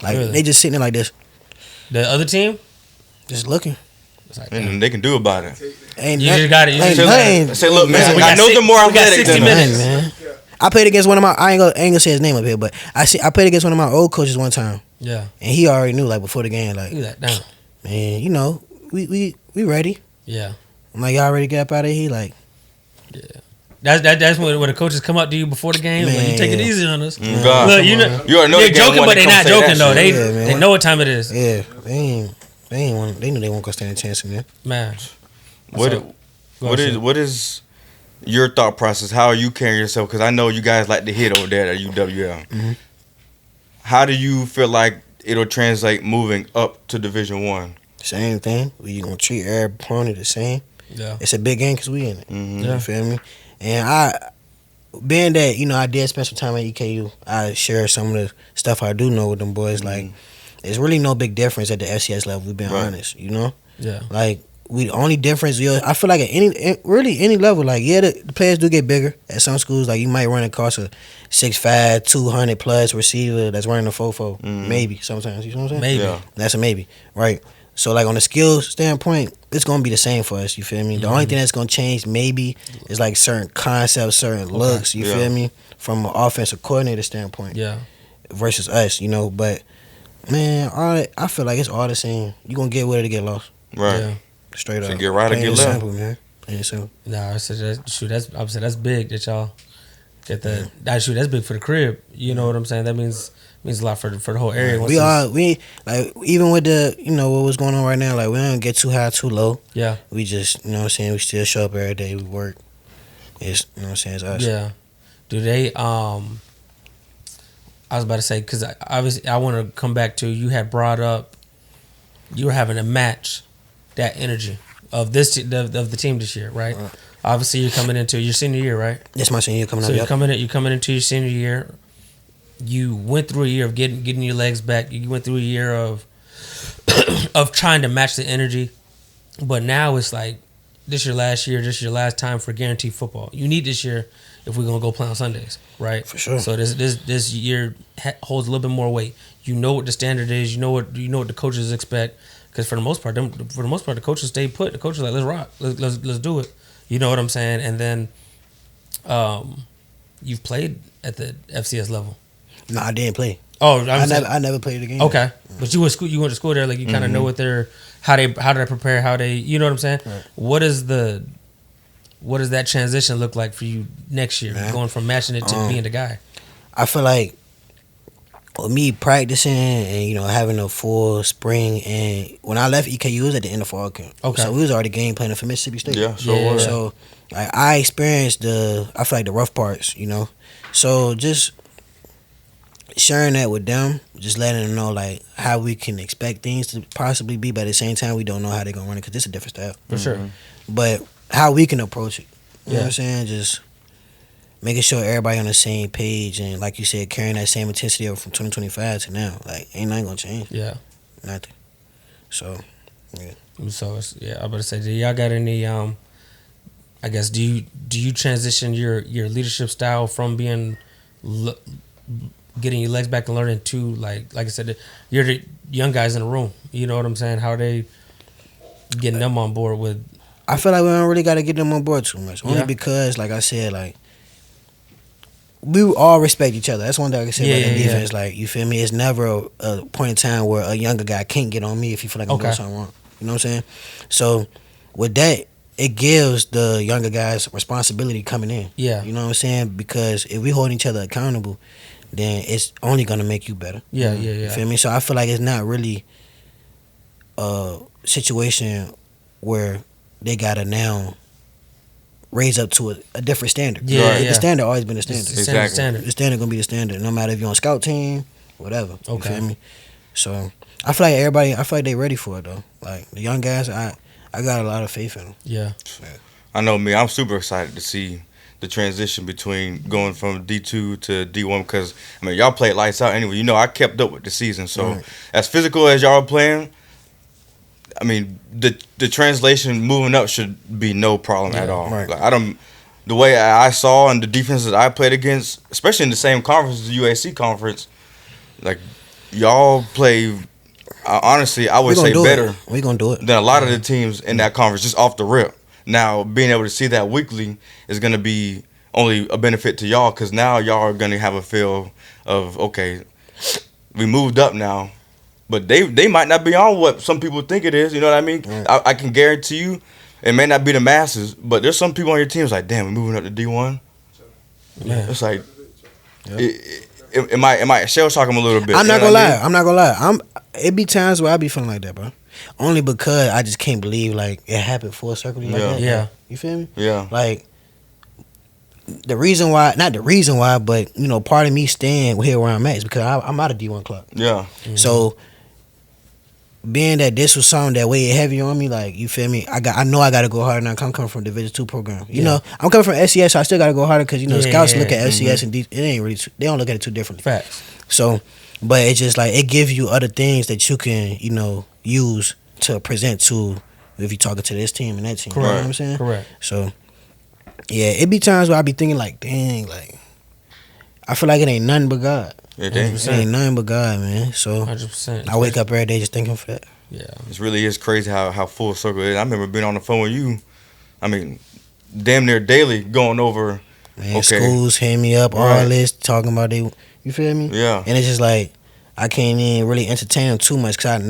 Like they just sitting there like this. The other team, just looking. Like, and they can do about it. Ain't you just got it. Say, look, man, I know they're more athletic than us. Man. I played against one of my. I ain't gonna say his name up here, but I played against one of my old coaches one time. Yeah, and he already knew like before the game, like, look at that down. Man, you know, we ready. Yeah, I'm like, y'all ready to get up out of here? Like, yeah. That's when the coaches come up to you before the game. Man, like, you take it easy on us. God. Look, you know they're joking, but they're not joking though. They know what time it is. Yeah, they knew they weren't gonna stand a chance in there. Man, what is your thought process? How are you carrying yourself? Because I know you guys like to hit over there at UWL. Mm-hmm. How do you feel like it'll translate moving up to Division 1? Same thing. We gonna treat every opponent the same. Yeah, it's a big game because we in it. Mm-hmm. You feel me? And being that I did spend some time at EKU, I share some of the stuff I do know with them boys. Like, there's really no big difference at the FCS level. We've been honest, Yeah. Like, the only difference, I feel like at any level, like, yeah, the players do get bigger. At some schools, like, you might run across a 6'5", 200+ receiver that's running a 4-4. Maybe sometimes, you know what I'm saying? Maybe. Yeah. That's a maybe, right? So, like, on the skill standpoint, it's going to be the same for us, you feel me? The only thing that's going to change maybe is, like, certain concepts, certain looks, you feel me? From an offensive coordinator standpoint. Yeah. Versus us, But, man, I feel like it's all the same. You going to get with it to get lost. Right. Yeah. Straight up. So get right or get left. Simple, man. Plain simple. Nah, I said that's big that y'all get that. That's big for the crib. You know what I'm saying? That means a lot for the whole area. We like, even with the what was going on right now, like, we don't get too high, too low. Yeah. We just we still show up every day. We work. It's it's us. Yeah. Do they I was about to say, because obviously I want to come back to, you had brought up you were having a match that energy of this of the team this year, right? Obviously you're coming into your senior year, right? It's my senior year coming up. So you're coming into your senior year. You went through a year of getting your legs back. You went through a year of of trying to match the energy, but now it's like, this your last year. This is your last time for guaranteed football. You need this year if we're gonna go play on Sundays, right? For sure. So this year holds a little bit more weight. You know what the standard is. You know what the coaches expect. Because for the most part, the coaches stay put. The coaches are like, let's rock, let's do it. You know what I'm saying? And then, you've played at the FCS level. No, I didn't play. Oh, I never played the game. Okay, but you went to school there, like, you kind of know what how they prepare, how they, you know what I'm saying? Right. What does that transition look like for you next year, going from matching it to being the guy? I feel like with me practicing and having a full spring, and when I left EKU, it was at the end of fall camp. Okay, so we was already game planning for Mississippi State. Yeah, sure. So I experienced I feel like the rough parts, So just sharing that with them, just letting them know like how we can expect things to possibly be, but at the same time we don't know how they're gonna run it because it's a different style. For sure. But how we can approach it, you know what I'm saying? Just making sure everybody on the same page, and like you said, carrying that same intensity over from 2025 to now. Like, ain't nothing gonna change. Yeah. Nothing. So, yeah. So I'm about to say, do y'all got any? I guess do you transition your leadership style from being getting your legs back and learning to like I said, you're the young guys in the room. You know what I'm saying? How are they getting them on board with? I feel like we don't really got to get them on board too much. Only because, like I said, like, we all respect each other. That's one thing I can say about the defense. Like, you feel me? It's never a point in time where a younger guy can't get on me if he feel like I'm doing something wrong. You know what I'm saying? So, with that, it gives the younger guys responsibility coming in. Yeah. You know what I'm saying? Because if we hold each other accountable, then it's only going to make you better. Yeah. You feel me? So, I feel like it's not really a situation where they got to now raise up to a different standard. The standard always been the standard. Exactly. The standard going to be the standard, no matter if you're on scout team, whatever. You feel me? So, I feel like they ready for it, though. Like, the young guys, I got a lot of faith in them. Yeah. I know me. I'm super excited to see the transition between going from D2 to D1 because, I mean, y'all played lights out anyway. I kept up with the season. So, as physical as y'all are playing, I mean, the translation moving up should be no problem at all. Right. Like, the way I saw and the defenses I played against, especially in the same conference as the UAC conference, like y'all play. Honestly, I would say better. We're gonna do it than a lot of the teams in that conference just off the rip. Now, being able to see that weekly is going to be only a benefit to y'all because now y'all are going to have a feel of, okay, we moved up now. But they might not be on what some people think it is. You know what I mean? Right. I can guarantee you it may not be the masses, but there's some people on your team that's like, damn, we're moving up to D1. Yeah. It's like, am I shell-shocking them a little bit? I'm not going to lie. It be times where I be feeling like that, bro. Only because I just can't believe like it happened full circle. Like that. Yeah. You feel me? Yeah. Like not the reason why, but you know, part of me staying here where I'm at is because I'm out of D1 club. Yeah. Mm-hmm. So being that this was something that weighed heavy on me, like you feel me? I know I got to go harder now. I'm coming from Division II program. You know, I'm coming from SES, so I still got to go harder because you know scouts look at SES and it ain't really. They don't look at it too differently. Facts. So, but it's just like it gives you other things that you can use to present to if you're talking to this team and that team. Correct. You know what I'm saying? Correct. So, yeah, it be times where I be thinking like, dang, like I feel like it ain't nothing but God. It ain't nothing but God, man. So 100%. I wake up every day just thinking for that. Yeah. It really is crazy how full circle it is. I remember being on the phone with you, I mean, damn near daily going over. Man, schools hit me up, all this, talking about you feel me? Yeah. And it's just like, I can't even really entertain them too much because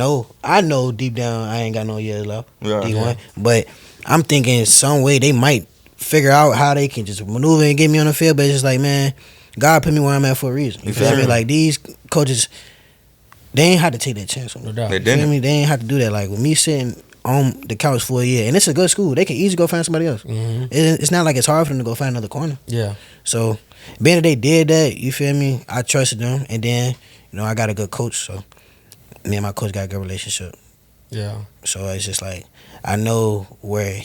I know deep down I ain't got no years left. Yeah. D1. But I'm thinking some way they might figure out how they can just maneuver and get me on the field. But it's just like, man, God put me where I'm at for a reason. You feel me? Like these coaches, they ain't had to take that chance on me. No doubt. They didn't. You feel me? They ain't have to do that. Like with me sitting on the couch for a year, and it's a good school, they can easily go find somebody else. Mm-hmm. It's not like it's hard for them to go find another corner. Yeah. So being that they did that, you feel me? I trusted them, and then I got a good coach, so me and my coach got a good relationship. Yeah. So it's just like I know where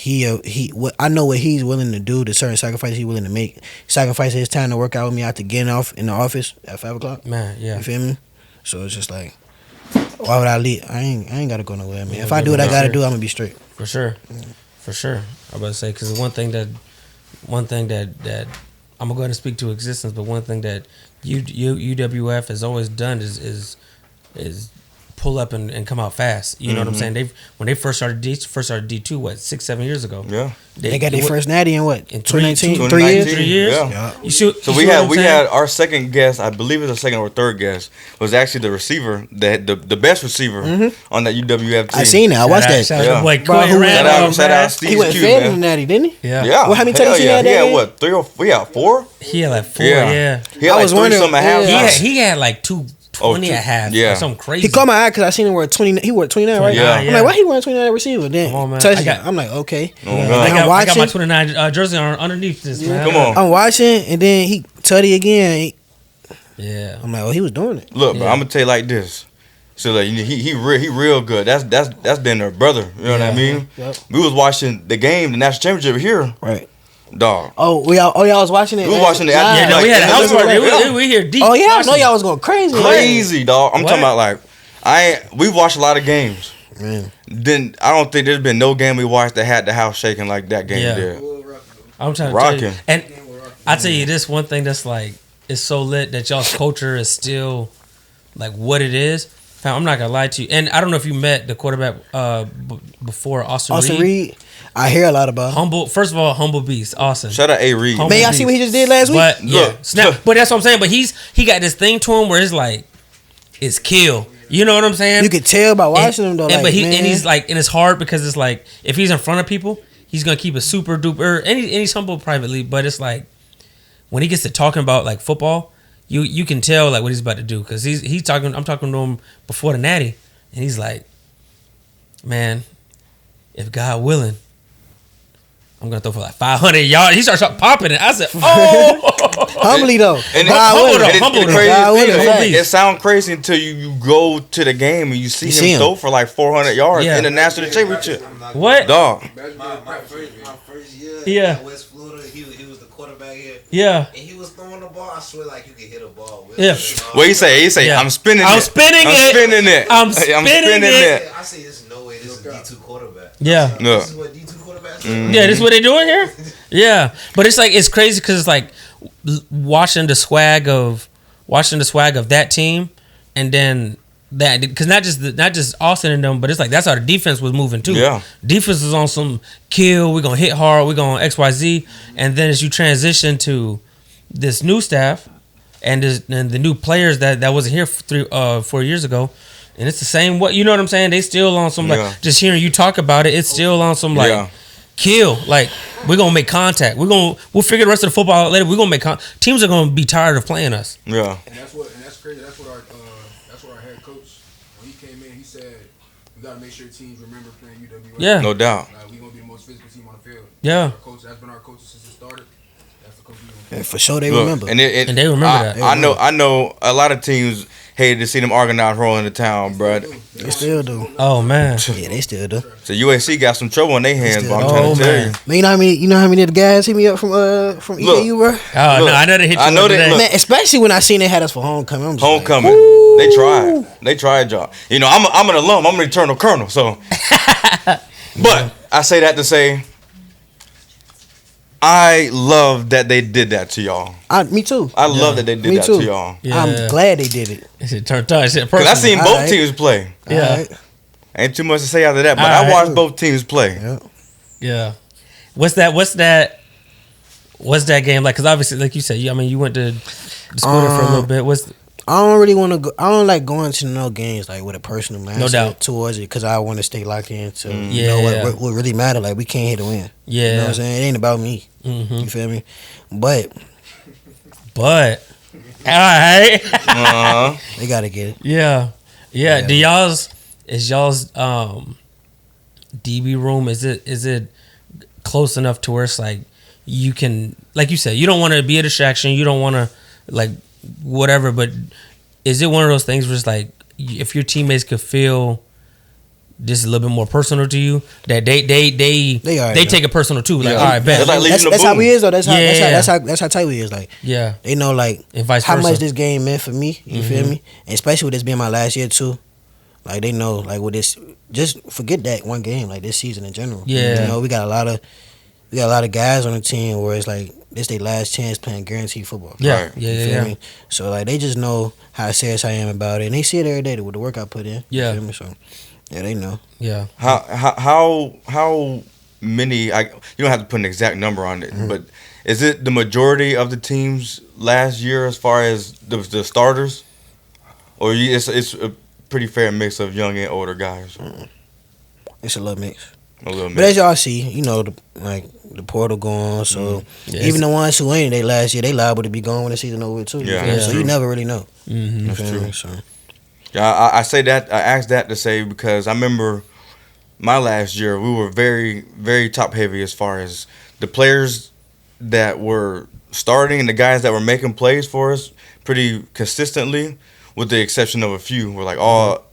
I know what he's willing to do, the certain sacrifices he's willing to make, sacrifice his time to work out with me after getting off in the office at 5:00. Man, yeah. You feel me? So it's just like, why would I leave? I ain't gotta go nowhere, man. If I do what I gotta do, I'm gonna be straight. For sure. For sure. I'm about to say because one thing that I'm gonna go ahead and speak to existence, but one thing that UWF has always done is pull up and come out fast. You know what I'm saying? When they first started D2, what, 6-7 years ago? Yeah. They got their first natty in what? In 2019? 3 years? Yeah. You shoot. So we had our second guest, I believe it was the second or third guest, was actually the receiver, the best receiver on that UWF team. I seen that. I watched that. Shout out to boy Quinn Randolph. Shout out Steve He went Q, fed man. in the natty, didn't he? Yeah. Yeah. Well, how many touchdowns he had that He had game? what, 3 or 4? He had like 4, yeah. He had I like was 3 wondering, something at yeah. halftime. He had like 220 at half. Yeah. Or something crazy. He caught my eye because I seen him wear 20. He wore 29, right? Yeah. I'm like, why he wearing 29 receiver? Then Come on, man. I'm like, okay. Oh, God. I got my 29 jersey on underneath this, man. Come on. I'm watching, and then he tutty again. Yeah. I'm like, oh, he was doing it. Look, bro, I'm gonna tell you like this. So like he real good. That's been their brother. You know what I mean? Yep. We was watching the game, the national championship here, Right. dog. Oh, y'all was watching it. We was watching it. Yeah, no, we had a house party. We here deep. Oh yeah, I know watching. y'all was going crazy. Crazy, dog. I'm What? talking about like we watched a lot of games. Man. Then I don't think there's been no game we watched that had the house shaking like that game Yeah. did. I'm trying to Rocking. tell you. And I tell you this one thing that's like, it's so lit that y'all's culture is still like what it is. Fam, I'm not gonna lie to you. And I don't know if you met the quarterback before Austin Reed. I hear a lot about him. First of all, humble beast, Austin. Shout out A. Reed. Humble Man, y'all beast. see what he just did last week? But yeah, Look. snap. But that's what I'm saying. But he got this thing to him where it's like, it's kill. You know what I'm saying? You could tell by watching him though. And he's like, and it's hard because it's like if he's in front of people, he's gonna keep it super duper. And he's humble privately, but it's like when he gets to talking about like football, you can tell like what he's about to do because he's talking. I'm talking to him before the natty, and he's like, man, if God willing, I'm gonna throw for like 500 yards. He starts popping it. I said, oh. Humbly though. And humble though. It sounds crazy until you go to the game and you see him throw for like 400 yards in the national championship. What? Dog. My first year Yeah. at West Florida, he was the quarterback here. Yeah. And he was throwing the ball. I swear like you could hit a ball with Yeah. What he say? He say, Yeah. I'm spinning it. I'm spinning it. I'm spinning it. I'm spinning it. I say there's no way this is D2 Yeah. No. This is what D2 quarterbacks do. Yeah, this is what they doing here. Yeah, but it's like it's crazy because it's like watching the swag of that team, and then that because not just Austin and them, but it's like that's how the defense was moving too. Yeah, defense is on some kill. We're gonna hit hard. We're gonna XYZ, and then as you transition to this new staff and the new players that wasn't here 4 years ago. And it's the same. What you know what I'm saying? They still on some like just hearing you talk about it. It's still on some like kill. Like we're gonna make contact. We'll figure the rest of the football out later. We're gonna make teams are gonna be tired of playing us. Yeah. And that's crazy. That's what our head coach when he came in. He said we gotta make sure teams remember playing UWA. Yeah, no doubt. We gonna be the most physical team on the field. Yeah. That's been our coach since it started. That's the coach. And for sure, they remember. And they remember that. I know a lot of teams hated to see them organized rolling the town, bro. They still do. Oh man. Yeah, they still do. So USC got some trouble on their hands, but I'm trying to tell you. Man, you know how many of the guys hit me up from EKU, bro? Look, No, I know they hit you. I know they Man, especially when I seen they had us for homecoming. I'm just homecoming. Like, They tried, y'all. You know, I'm an alum. I'm an eternal colonel. So, but I say that to say, I love that they did that to y'all. Me too. I love that they did that to y'all. Yeah. I'm glad they did it. It turned out. Because I seen both teams play. Yeah. Alright. Ain't too much to say after that, but I watched both teams play. Yeah. Yeah. What's that game like? Because obviously, like you said, you went to school there for a little bit. I don't really want to go. I don't like going to no games like with a personal mindset doubt. towards it because I want to stay locked into Yeah. what really matter. Like we came here to win. Yeah. You know what I'm saying? It ain't about me. Mm-hmm. You feel me? But all right. they gotta get it. Yeah. Do y'all's DB room is it close enough to where it's like you can, like you said, you don't want to be a distraction, you don't want to like whatever, but is it one of those things where it's like if your teammates could feel just a little bit more personal to you, that they take it personal too, like all right, bet. That's how we is though. That's how tight we is. Like they know like and vice how versa. much this game meant for me. You feel me? And especially with this being my last year too. Like they know like with this, just forget that one game, like this season in general. Yeah, you know we got a lot of guys on the team where it's like this their last chance playing guaranteed football. Yeah, right. You feel me? So like they just know how serious I am about it, and they see it every day with the work I put in. Yeah. You feel me? So yeah, they know. Yeah. How many? You don't have to put an exact number on it, but is it the majority of the teams last year as far as the starters, or it's a pretty fair mix of young and older guys? It's a little mix. A little But mix. as y'all see, you know, the portal going, so even the ones who ain't they last year, they liable to be gone when the season over too. Yeah, You feel me? that's So true. you never really know. Mm-hmm. That's true. So Yeah, I say that. I asked that to say because I remember my last year we were very, very top heavy as far as the players that were starting and the guys that were making plays for us pretty consistently, with the exception of a few, were like all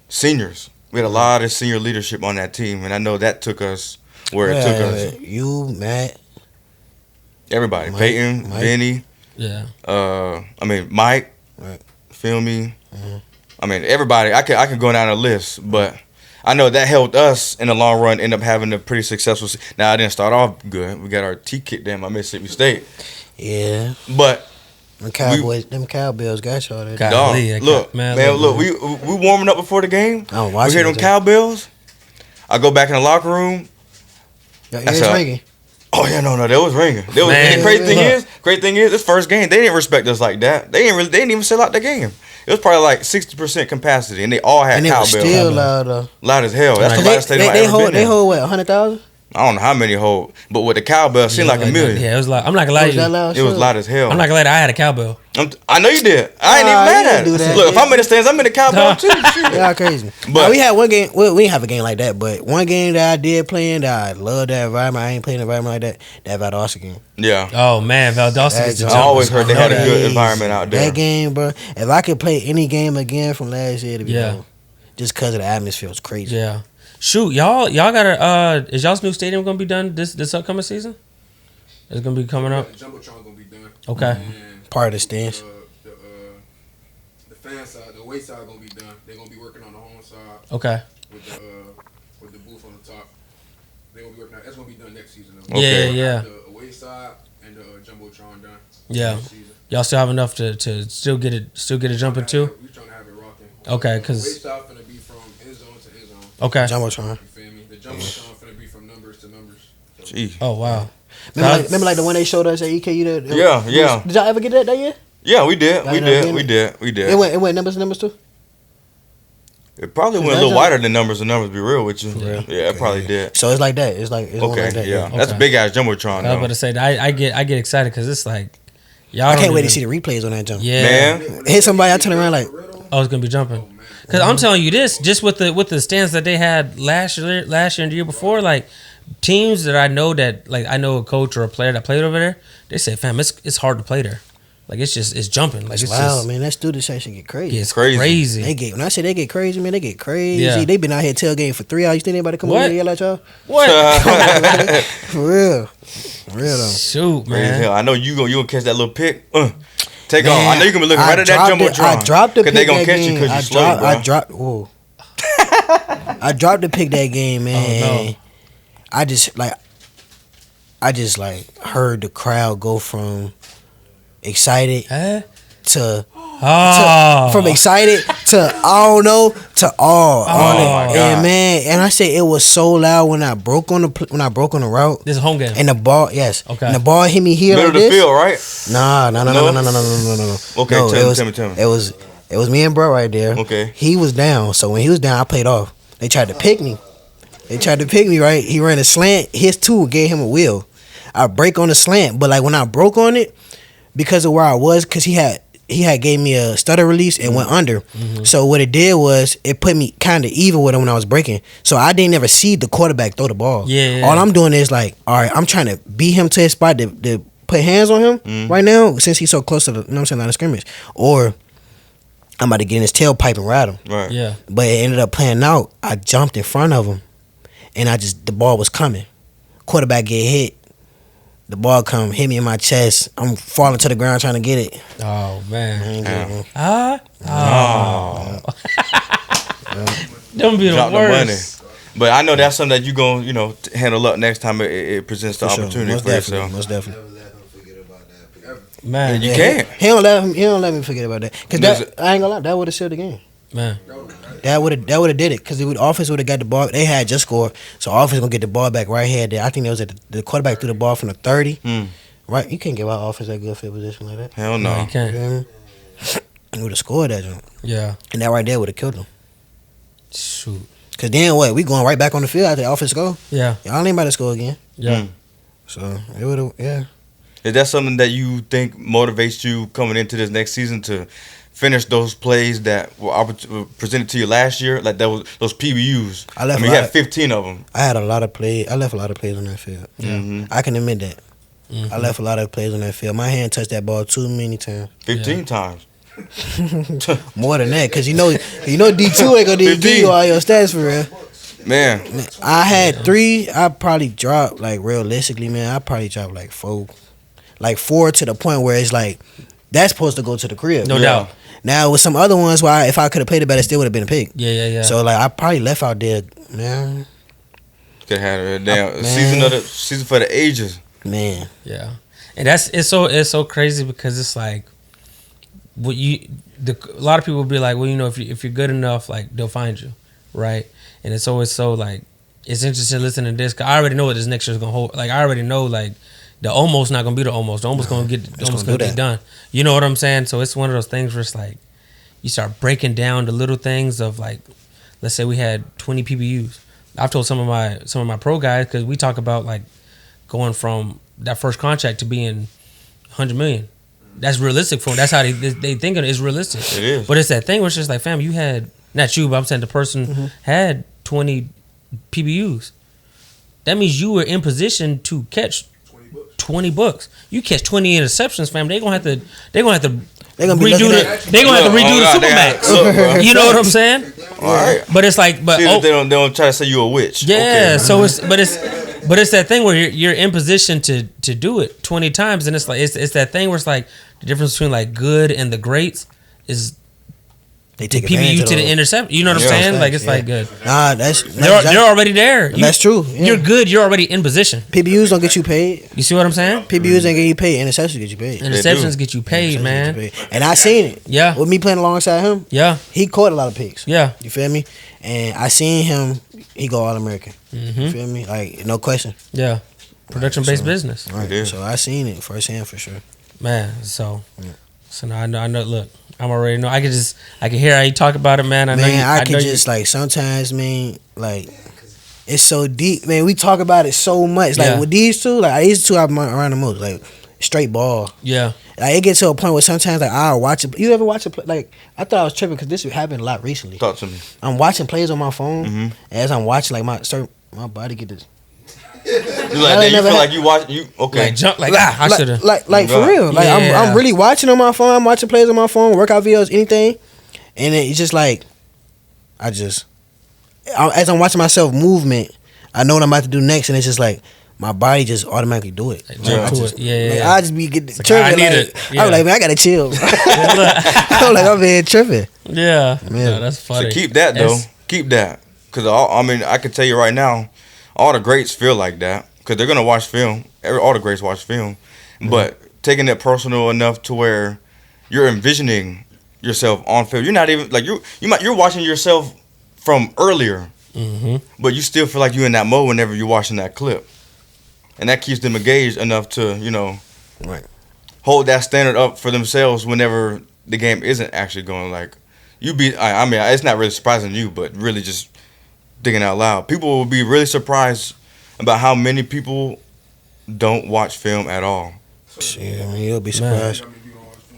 seniors. We had a lot of senior leadership on that team, and I know that took us where it took us. You, Matt, Everybody, Mike, Peyton, Benny, Yeah. Mike, Right. feel me? Everybody. I could go down a list, but I know that helped us in the long run end up having a pretty successful. Now I didn't start off good. We got our teeth kicked in by Mississippi State, yeah, but them Cowbells got y'all there. God. dog, Golly, look, man, look, we warming up before the game. I don't We watch hear them Cowbells. I go back in the locker room. Your That's ears how- ringing. Oh yeah, no, that was ringing. And the great thing is, this first game they didn't respect us like that. They didn't even sell out the game. It was probably like 60% capacity, and they all had And it was cowbells. still loud. Loud as hell. That's the loudest stadium I ever been They in. hold what 100,000? I don't know how many hold, but with the cowbell, it seemed like a million. Yeah, it was like I'm not gonna lie to you. It was loud as hell. I'm not gonna lie to you, I had a cowbell. I know you did. I ain't even Nah, mad you at didn't do it. that. Look, if I'm in the stands, I'm in the cowbell too. Shit. Y'all crazy. But- But we had one game. Well, we didn't have a game like that, but one game that I did play in that I love that environment. I ain't playing an environment like that Valdosta game. Yeah. Oh man, Valdosta gets the I jump. always heard they had a That good is- environment out there. That game, bro. If I could play any game again from last year, to be Yeah. dope. Just because of the atmosphere, was crazy. Yeah. Shoot, y'all gotta is y'all's new stadium gonna be done this upcoming season? It's gonna be coming up. The Jumbotron gonna be done. Okay. And Part of the stands. the fan side, the away side gonna be done. They're gonna be working on the home side Okay. with the booth on the top. They gonna be working out. That's gonna be done next season though. Okay. Yeah. The away side and the jumbotron done. Yeah. Next season. Y'all still have enough to still get it jumping too. We trying to have it rocking. Okay, The because away side finna be from end zone to end zone. okay. Jumbotron. You feel me? The jumbotron finna be from numbers to numbers. So, Jeez. Oh wow. Remember like the one they showed us at EKU? Yeah. Did y'all ever get that year? Yeah, we did. Y'all ended up We It did. went numbers too. It probably went a little wider than numbers. The numbers, be real with you. Yeah, it probably did. So it's like that. It's like it's Okay, like that. yeah. Okay. That's a big ass jumbotron. I was Though. about to say I get excited because it's like y'all. I don't can't wait to even- see the replays on that jump. Yeah. Man, Hit somebody, I turn around like, I was gonna be jumping. Because I'm telling you this, just with the stands that they had last year and the year before, like teams that I know a coach or a player that played over there, they say, fam, it's hard to play there. Like it's jumping. Like it's wow, just man, that student section get crazy. it's Crazy. crazy. They get when I say they get crazy, man, they get crazy. Yeah. They been out here tailgating for 3 hours. You think anybody come over What? here yell at y'all? What? For real, for real though. Shoot, crazy as man. hell. I know you gonna catch that little pick. Take Man, off. I know you gonna be looking right at that dropped it- jumbotron. I dropped the Cause pick they gonna that catch you game. because you I slow, dropped. bro. I dropped. Whoa. I dropped the pick that game, man. Oh, no. I just heard the crowd go from excited Huh? to Oh. from excited to I don't know to all on it. my God. And man, and I say it was so loud when I broke on the route This is a home game. and the ball, yes, Okay. and the ball hit me here Middle like of the this. field, right? Nah. No? Okay, No, tell me. It was me and bro right there. Okay. He was down, so when he was down, I played off. They tried to pick me. Right? He ran a slant. His two gave him a wheel. I break on the slant, but like when I broke on it, because of where I was, because he had gave me a stutter release and went under. Mm-hmm. So what it did was it put me kind of even with him when I was breaking. So I didn't ever see the quarterback throw the ball. Yeah. All I'm doing is like, all right, I'm trying to beat him to his spot to put hands on him right now since he's so close to the line of scrimmage. Or I'm about to get in his tailpipe and ride him. Right. Yeah. But it ended up playing out. I jumped in front of him, and the ball was coming. Quarterback get hit. The ball come hit me in my chest. I'm falling to the ground trying to get it. Oh I man. ain't get it, Ah. Oh. Them be the Drop the money. worst. But I know that's something that you gonna handle up next time it presents the For sure. opportunity Most for definitely. yourself. Most definitely. Never let him forget about that. Man. You can't. He don't let me forget about that. Cause I ain't gonna lie, that would have sealed the game. Man. That would have did it. Cause the offense would have got the ball. They had just scored, so offense gonna get the ball back right here. I think it was the quarterback threw the ball from the 30. Right, you can't give our offense that good field position like that. Hell No, no. you can't. You know what I mean? He would have scored that jump, Yeah. and that right there would have killed him. Shoot. Cause then what? We going right back on the field after the offense go. Yeah. Y'all ain't about to score again. Yeah. So it would have, yeah. Is that something that you think motivates you coming into this next season to finish those plays that were presented to you last year? Like that was those PBUs. I left mean, a you lot had 15 of them. I had a lot of plays. I left a lot of plays on that field. I can admit that. Mm-hmm. I left a lot of plays on that field. My hand touched that ball too many times. 15 times. More than that, cause you know D2 ain't gonna give 15. you all your stats for real. Man, I had 3. I probably dropped like realistically, man. I probably dropped like 4, to the point where it's like that's supposed to go to the crib. No doubt. Now with some other ones, where if I could have played it better, it still would have been a pick. Yeah. So like I probably left out there, man. could have had a damn Man. season for the ages. Man, Yeah, and it's so crazy because it's like, a lot of people will be like, well, you know, if you're good enough, like they'll find you, right? And it's always so like, it's interesting listening to this because I already know what this next year's gonna hold. Like I already know like the almost not gonna be the almost. The almost gonna get done. You know what I'm saying? So it's one of those things where it's like, you start breaking down the little things of like, let's say we had 20 PBUs. I've told some of my pro guys because we talk about like going from that first contract to being 100 million. That's realistic for them. That's how they think it is realistic. It is. But it's that thing where it's just like, fam, you had, not you, but I'm saying the person had 20 PBUs. That means you were in position to catch 20 books. You catch 20 interceptions, fam. They're gonna have to They gonna be redo looking the at- the Supermax. Look, bro. You know what I'm saying? All right. But it's like, but See that they don't try to say you a witch. yeah, Okay. so it's that thing where you're in position to do it 20 times, and it's like it's that thing where it's like the difference between like good and the greats is They take PBU advantage to of the those. intercept. You know what I'm Yeah, saying? facts, Like it's yeah. like good. Nah, They're already there. That's true. Yeah. You're good. You're already in position. PBUs don't get you paid. You see what I'm saying? PBUs ain't get you paid. Interceptions get you paid. Interceptions get you paid, Interceptions man. get you paid. And I seen it. Yeah. With me playing alongside him, Yeah. he caught a lot of picks. Yeah. You feel me? And I seen him. He go All American. You feel me? Like no question. Yeah. Production based So- business. Right. Yeah. So I seen it firsthand for sure. Man, so now I know. Look, I'm already know. I can hear how you talk about it, man. I know. Man, I can know just like sometimes, man, like it's so deep, man. We talk about it so much. Like Yeah. with these two, like these two I'm around the most, like straight ball. Yeah. Like it gets to a point where sometimes like I'll watch it. You ever watch it? Like I thought I was tripping because this happened a lot recently. Talk to me. I'm watching plays on my phone. Mhm. As I'm watching, like my body get this. You like I that? You never feel had- like you watch you okay? Like jump. Like I should have. Like for God. real. Like Yeah. I'm really watching on my phone. I'm watching plays on my phone, workout videos, anything, and it's just like as I'm watching myself movement, I know what I'm about to do next, and it's just like my body just automatically do it. Like, jump I to just, it. Yeah. like, I just be getting like, tripping. I need like, it. Yeah. I'm like, man, I gotta chill. Yeah, look. I'm like, I'm being tripping. Yeah. Man. No, that's funny. So keep that though. It's- Keep that, because I mean I can tell you right now, all the greats feel like that because they're gonna watch film. All the greats watch film, but taking it personal enough to where you're envisioning yourself on film. You're not even like you're watching yourself from earlier, but you still feel like you're in that mode whenever you're watching that clip, and that keeps them engaged enough to Right. hold that standard up for themselves whenever the game isn't actually going. Like you be, I mean, it's not really surprising you, but really just thinking out loud. People will be really surprised about how many people don't watch film at all. Yeah, I mean, you'll be surprised.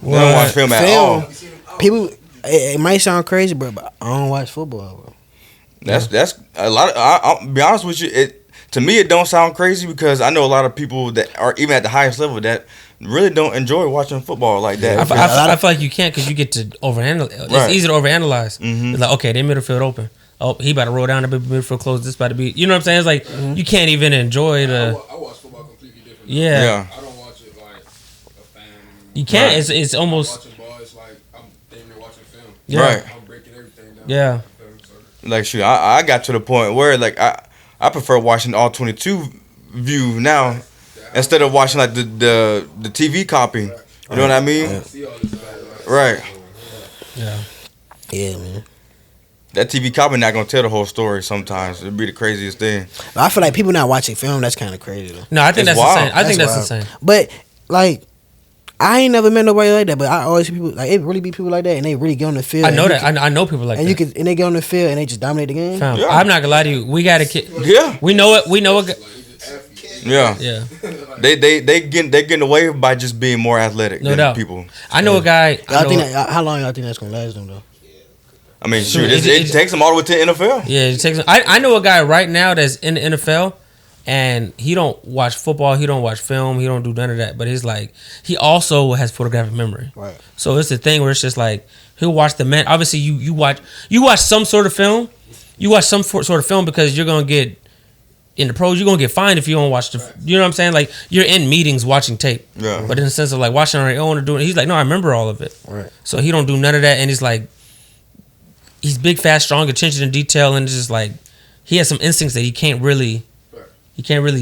They don't watch film at all. People, it might sound crazy, bro, but I don't watch football, bro. That's a lot. I'll be honest with you. To me, it don't sound crazy because I know a lot of people that are even at the highest level that really don't enjoy watching football like that. I feel like you can't because you get to overanalyze. It's Right. easy to overanalyze. Mhm. It's like, okay, they midfield open. Oh, he about to roll down the midfield close. This about to be. You know what I'm saying? It's like you can't even enjoy the. I watch football completely different. Yeah. Yeah. I don't watch it like a fan. You can't. Right. It's almost. Watching ball, it's like I'm damn near watching film. Yeah. Right. I'm breaking everything down. Yeah. Like shoot, I got to the point where like I prefer watching all 22 view now instead of watching like the TV copy. You know what I mean? See all this bad, Right. Yeah. Yeah, man. That TV copy not gonna tell the whole story. Sometimes it'd be the craziest thing. But I feel like people not watching film. That's kind of crazy though. No, I think It's that's wild. insane. I think that's wild. insane. But like, I ain't never met nobody like that. But I always see people like it really be people like that, and they really get on the field. I know and you that. I know people like and that. you can and they get on the field and they just dominate the game. Fam, Yeah. I'm not gonna lie to you. We got a kid. Yeah. We know it. We know it. Yeah. Yeah. They getting away by just being more athletic No than doubt. people. I know a guy. Y'all think that, how long y'all think that's gonna last them though? I mean, shoot, It- it it- takes them all the way to the NFL. Yeah, it takes. I know a guy right now that's in the NFL, and he don't watch football. He don't watch film. He don't do none of that. But he's like, he also has photographic memory. Right. So it's the thing where it's just like he'll watch the man. Obviously, you watch some sort of film. You watch some sort of film because you're gonna get in the pros. You're gonna get fined if you don't watch the. You know what I'm saying? Like you're in meetings watching tape. Yeah. But in the sense of like watching on your own or doing, he's like, no, I remember all of it. Right. So he don't do none of that, and he's like, he's big, fast, strong, attention to detail, and it's just like he has some instincts that he can't really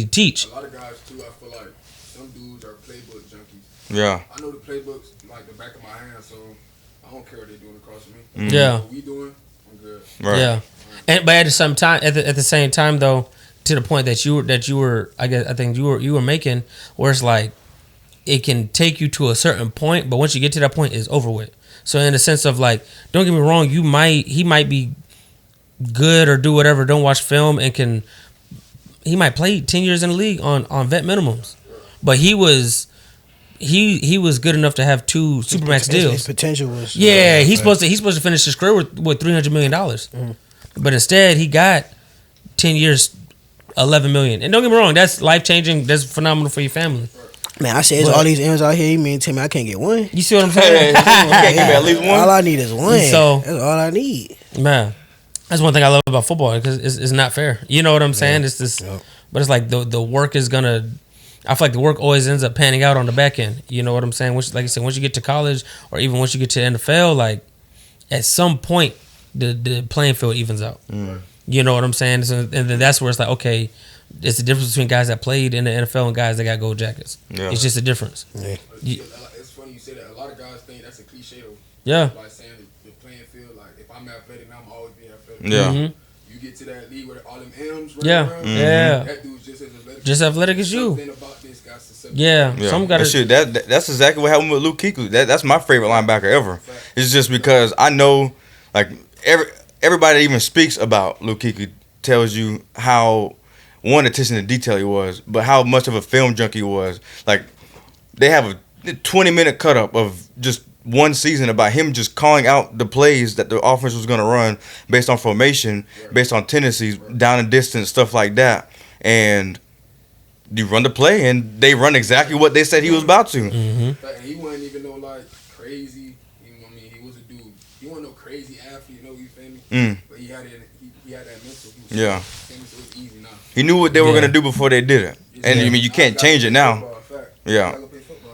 teach. A lot of guys too. I feel like some dudes are playbook junkies. Yeah. I know the playbooks like the back of my hand, so I don't care what they're doing across from me. Mhm. Yeah. What we doing, I'm good. Right. Yeah, but at the same time, at the same time though, to the point that you were, I think you were making, where it's like it can take you to a certain point, but once you get to that point, it's over with. So in the sense of like, don't get me wrong, he might be good or do whatever, don't watch film and he might play 10 years in the league on vet minimums, but he was good enough to have 2 Supermax deals. His potential was. Yeah, he's supposed to finish his career with $300 million, but instead he got 10 years, $11 million. And don't get me wrong, that's life changing. That's phenomenal for your family. Man, I said, it's all these M's out here. You mean tell me I can't get one? You see what I'm Hey, saying? you can't give me at least one. All I need is one. So- That's all I need. Man, that's one thing I love about football because it's not fair. You know what I'm saying? It's this, but it's like the work is gonna. I feel like the work always ends up panning out on the back end. You know what I'm saying? Like I said, once you get to college or even once you get to NFL, like at some point the playing field evens out. You know what I'm saying? So, and then that's where it's like, okay, it's the difference between guys that played in the NFL and guys that got gold jackets. Yeah. It's just a difference. Yeah. It's funny you say that. A lot of guys think that's a cliche though. Yeah. Like saying the playing field, like if I'm athletic, now I'm always being athletic. Yeah. You get to that league where all them M's running around. Yeah. That dude's just as athletic. Just athletic as you. Something about this guy's susceptible. Yeah. Some got that's exactly what happened with Luke Kuechly. That's my favorite linebacker ever. It's just because I know, like everybody that even speaks about Luke Kuechly tells you how one attention to detail he was, but how much of a film junkie he was. Like they have a 20-minute cut up of just one season about him just calling out the plays that the offense was going to run based on formation, based on tendencies, down and distance, stuff like that. And you run the play, and they run exactly what they said he was about to. And he wasn't even no like crazy. You know what I mean? He was a dude. He wasn't no crazy athlete. You know, you feel me? But he had that. He had that mental. He was so it was easy now. He knew what they were going to do before they did it, and I mean you can't change it now. Yeah,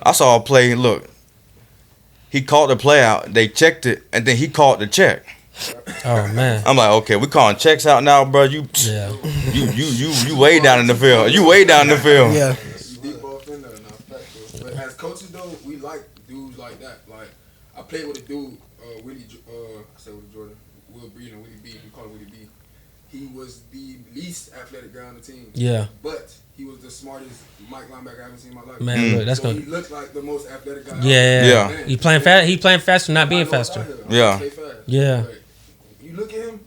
I saw a play. Look, he called the play out. They checked it, and then he called the check. Oh man! I'm like, okay, we calling checks out now, bro. You way down in the field. You way down in the field. Yeah. Deep off in there, but as coaches though, we like dudes like that. Like I played with a dude, Willie. I said with Jordan, Will Breeden, Willie B. We call him Willie B. He was the least athletic guy on the team. Yeah. But he was the smartest Mike linebacker I haven't seen in my life. Man, look, that's so gonna. he looked like the most athletic guy. Yeah. Man, He playing fast. He playing faster, not being faster. Yeah. Yeah. Like, you look at him,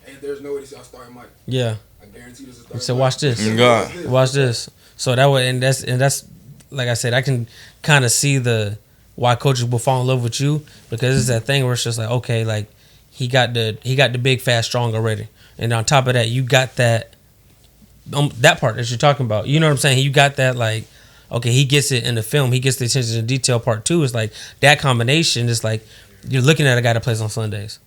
and there's no way to see I starting Mike. Yeah. I guarantee this is starting. So watch this. God. Watch this. So that way, and that's like I said, I can kind of see why coaches will fall in love with you, because it's that thing where it's just like, okay, like he got the big, fast, strong already, and on top of that, you got that part that you're talking about. You know what I'm saying? You got that, like, okay, he gets it in the film. He gets the attention to detail part too. It's like that combination is like you're looking at a guy that plays on Sundays.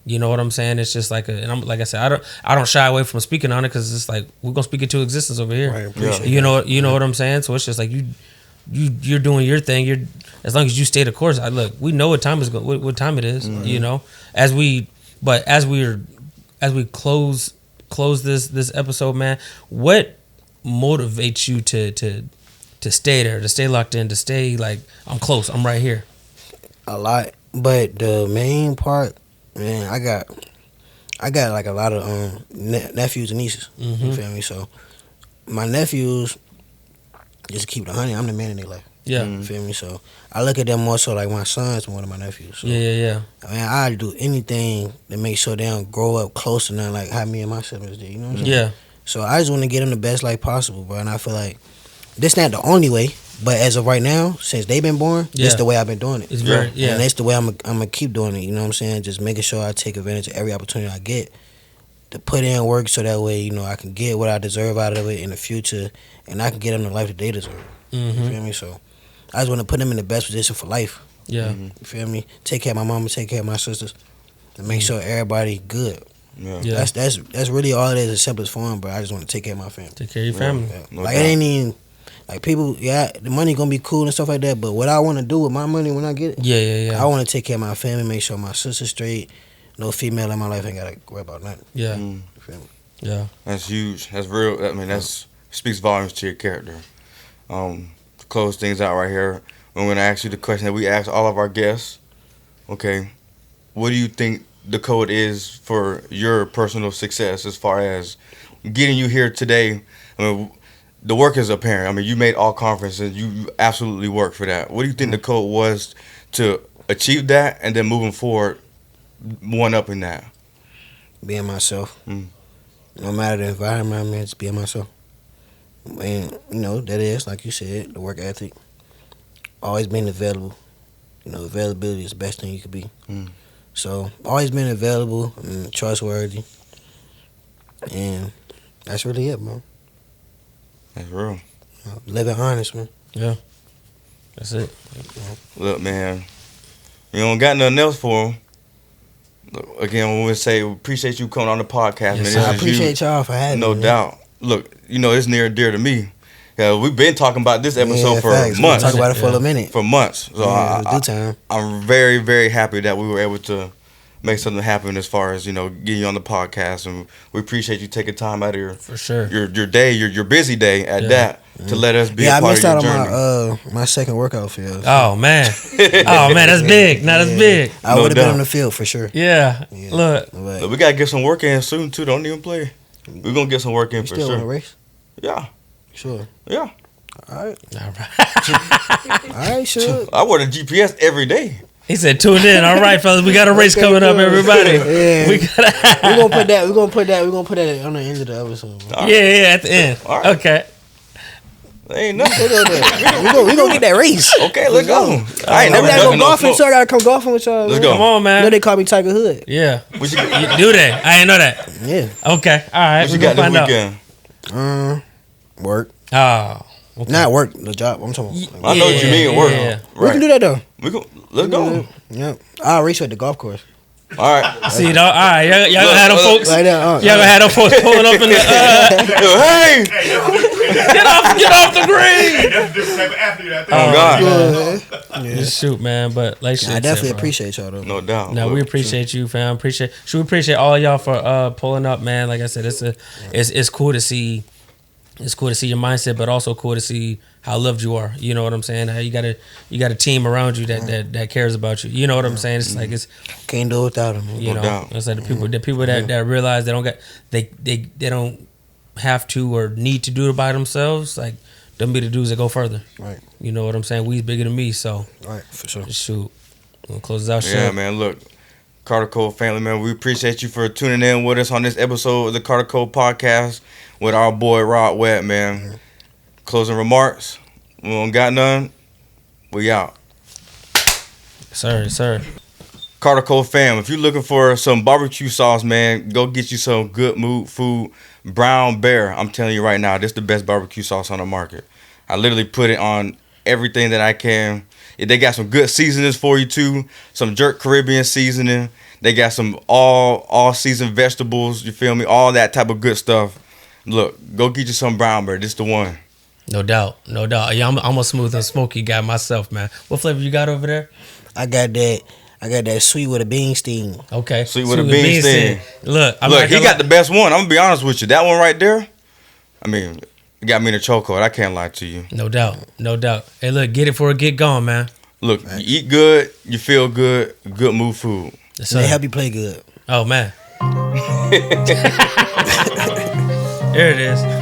You know what I'm saying? It's just like and I'm like I said, I don't shy away from speaking on it, because it's like we're gonna speak it to existence over here. Right, You know what I'm saying? So it's just like you're doing your thing. You're, as long as you stay the course. Look, we know what time what time it is. You know, as we close this episode, man. What motivates you to stay there, to stay locked in, to stay like I'm close, I'm right here? A lot, but the main part, man, I got like a lot of nephews and nieces. You feel me? So my nephews, just keep the honey. I'm the man in their life. Yeah. You feel me? So I look at them more so like my sons more than my nephews. So, Yeah. I mean, I'd do anything to make sure they don't grow up close to nothing like how me and my siblings did. You know what I'm saying? Yeah. So I just want to get them the best life possible, bro. And I feel like this not the only way, but as of right now, since they've been born, this the way I've been doing it. It's very And that's the way I'm gonna keep doing it. You know what I'm saying? Just making sure I take advantage of every opportunity I get to put in work, so that way, you know, I can get what I deserve out of it in the future, and I can get them the life that they deserve. You feel me? So I just want to put them in the best position for life. Yeah. You feel me? Take care of my mama, take care of my sisters, and make sure everybody good. Yeah. That's really all it is, the simplest form, bro. I just want to take care of my family. Take care of your family. No Like doubt. it ain't even like people. Yeah, the money gonna be cool and stuff like that. But what I want to do with my money when I get it, Yeah. I want to take care of my family, make sure my sister's straight. No female in my life ain't gotta worry about nothing. Yeah. You feel me? Yeah. That's huge. That's real. I mean, that's speaks volumes to your character. To close things out right here, I'm going to ask you the question that we ask all of our guests. Okay, what do you think the code is for your personal success as far as getting you here today? I mean, the work is apparent. I mean, you made all conferences. You absolutely worked for that. What do you think the code was to achieve that, and then moving forward, one up in that? Being myself. No matter the environment I'm in, just being myself. And, you know, that is, like you said, the work ethic. Always being available. You know, availability is the best thing you could be. So, always been available and trustworthy. And that's really it, man. That's real. You know, living honest, man. Yeah. That's it. Look, man, you don't got nothing else for him. Look, again, we say we appreciate you coming on the podcast, Yes, man. sir. I appreciate y'all for having me. No man. doubt. Look, you know, it's near and dear to me. Yeah, we've been talking about this episode for facts. months. Talk about it for a minute. For months. So Yeah, it was due time. I'm very, very happy that we were able to make something happen as far as getting you on the podcast, and we appreciate you taking time out of your For sure. your day, your busy day at that to let us be a I part missed of out your on journey. my second workout field. Oh man, that's big. Now that's big. I No would have been doubt. on the field for sure. Yeah. Yeah. Look. But Look, we gotta get some work in soon too. Don't even play. We're gonna get some work in you for still want to sure. race? Yeah, Sure. yeah. All right. All right. All right, sure. I wear the GPS every day. He said, "Tune in." All right, fellas, we got a race Okay, coming up, good. everybody. Yeah. We got. We're gonna put that on the end of the episode. All right. Yeah, at the end. All right. Okay. Ain't nothing. We gonna get that race. Okay, let's go. I ain't We never gotta go done no golfing, so smoke. I gotta come golfing with y'all. Let's man. go. Come on, You know man. they call me Tiger Hood. Yeah. What you, You do that. I didn't know that. Yeah. Okay. All right. what you We're got gonna this find out. weekend? Work. Oh. Okay. Not work. The job. I'm talking. I know what you mean. Work. Yeah. We can do that though. We go. Let's go. Yeah. I'll race you at the golf course. All right. See, dog. All right. Y'all gonna have them Look, folks. Right there. Y'all gonna have them folks pulling up in the. Hey. Get off the green. Hey, that's a different type of athlete out there. Oh God. Just shoot, man. But like shit I said, definitely bro. appreciate y'all though. No doubt. No, we Look, appreciate you, fam. We appreciate all y'all for pulling up, man. Like I said, it's cool to see. It's cool to see your mindset, but also cool to see how loved you are. You know what I'm saying? How you got a team around you that cares about you. You know what I'm saying? It's like it's Can't do it without them. you No know doubt. it's like the people that realize they don't have to or need to do it by themselves. Like them be the dudes that go further. Right. You know what I'm saying? We's bigger than me, so Right. For sure. shoot. We'll close this out. Yeah, Shit. man. Look, Carter Cole family, man. We appreciate you for tuning in with us on this episode of the Carter Cole podcast with our boy Rod Webb, man. Closing remarks. We don't got none. We out. Sir. Carter Cole fam, if you're looking for some barbecue sauce, man, go get you some Good Mood Food Brown Bear. I'm telling you right now, this is the best barbecue sauce on the market. I literally put it on everything that I can. They got some good seasonings for you too. Some Jerk Caribbean seasoning. They got some all season vegetables. You feel me? All that type of good stuff. Look, go get you some brown bear. This the one. No doubt. Yeah, I'm a smooth and smoky guy myself, man. What flavor you got over there? I got that sweet with a bean sting. Okay. Sweet with a bean sting. Look, He got the best one. I'm gonna be honest with you. That one right there. I mean, it got me in a chokehold. I can't lie to you. No doubt. Hey, look, get it before it get gone, man. Look, you eat good, you feel good, good mood food. Yes, They sir. help you play good. Oh man. There it is.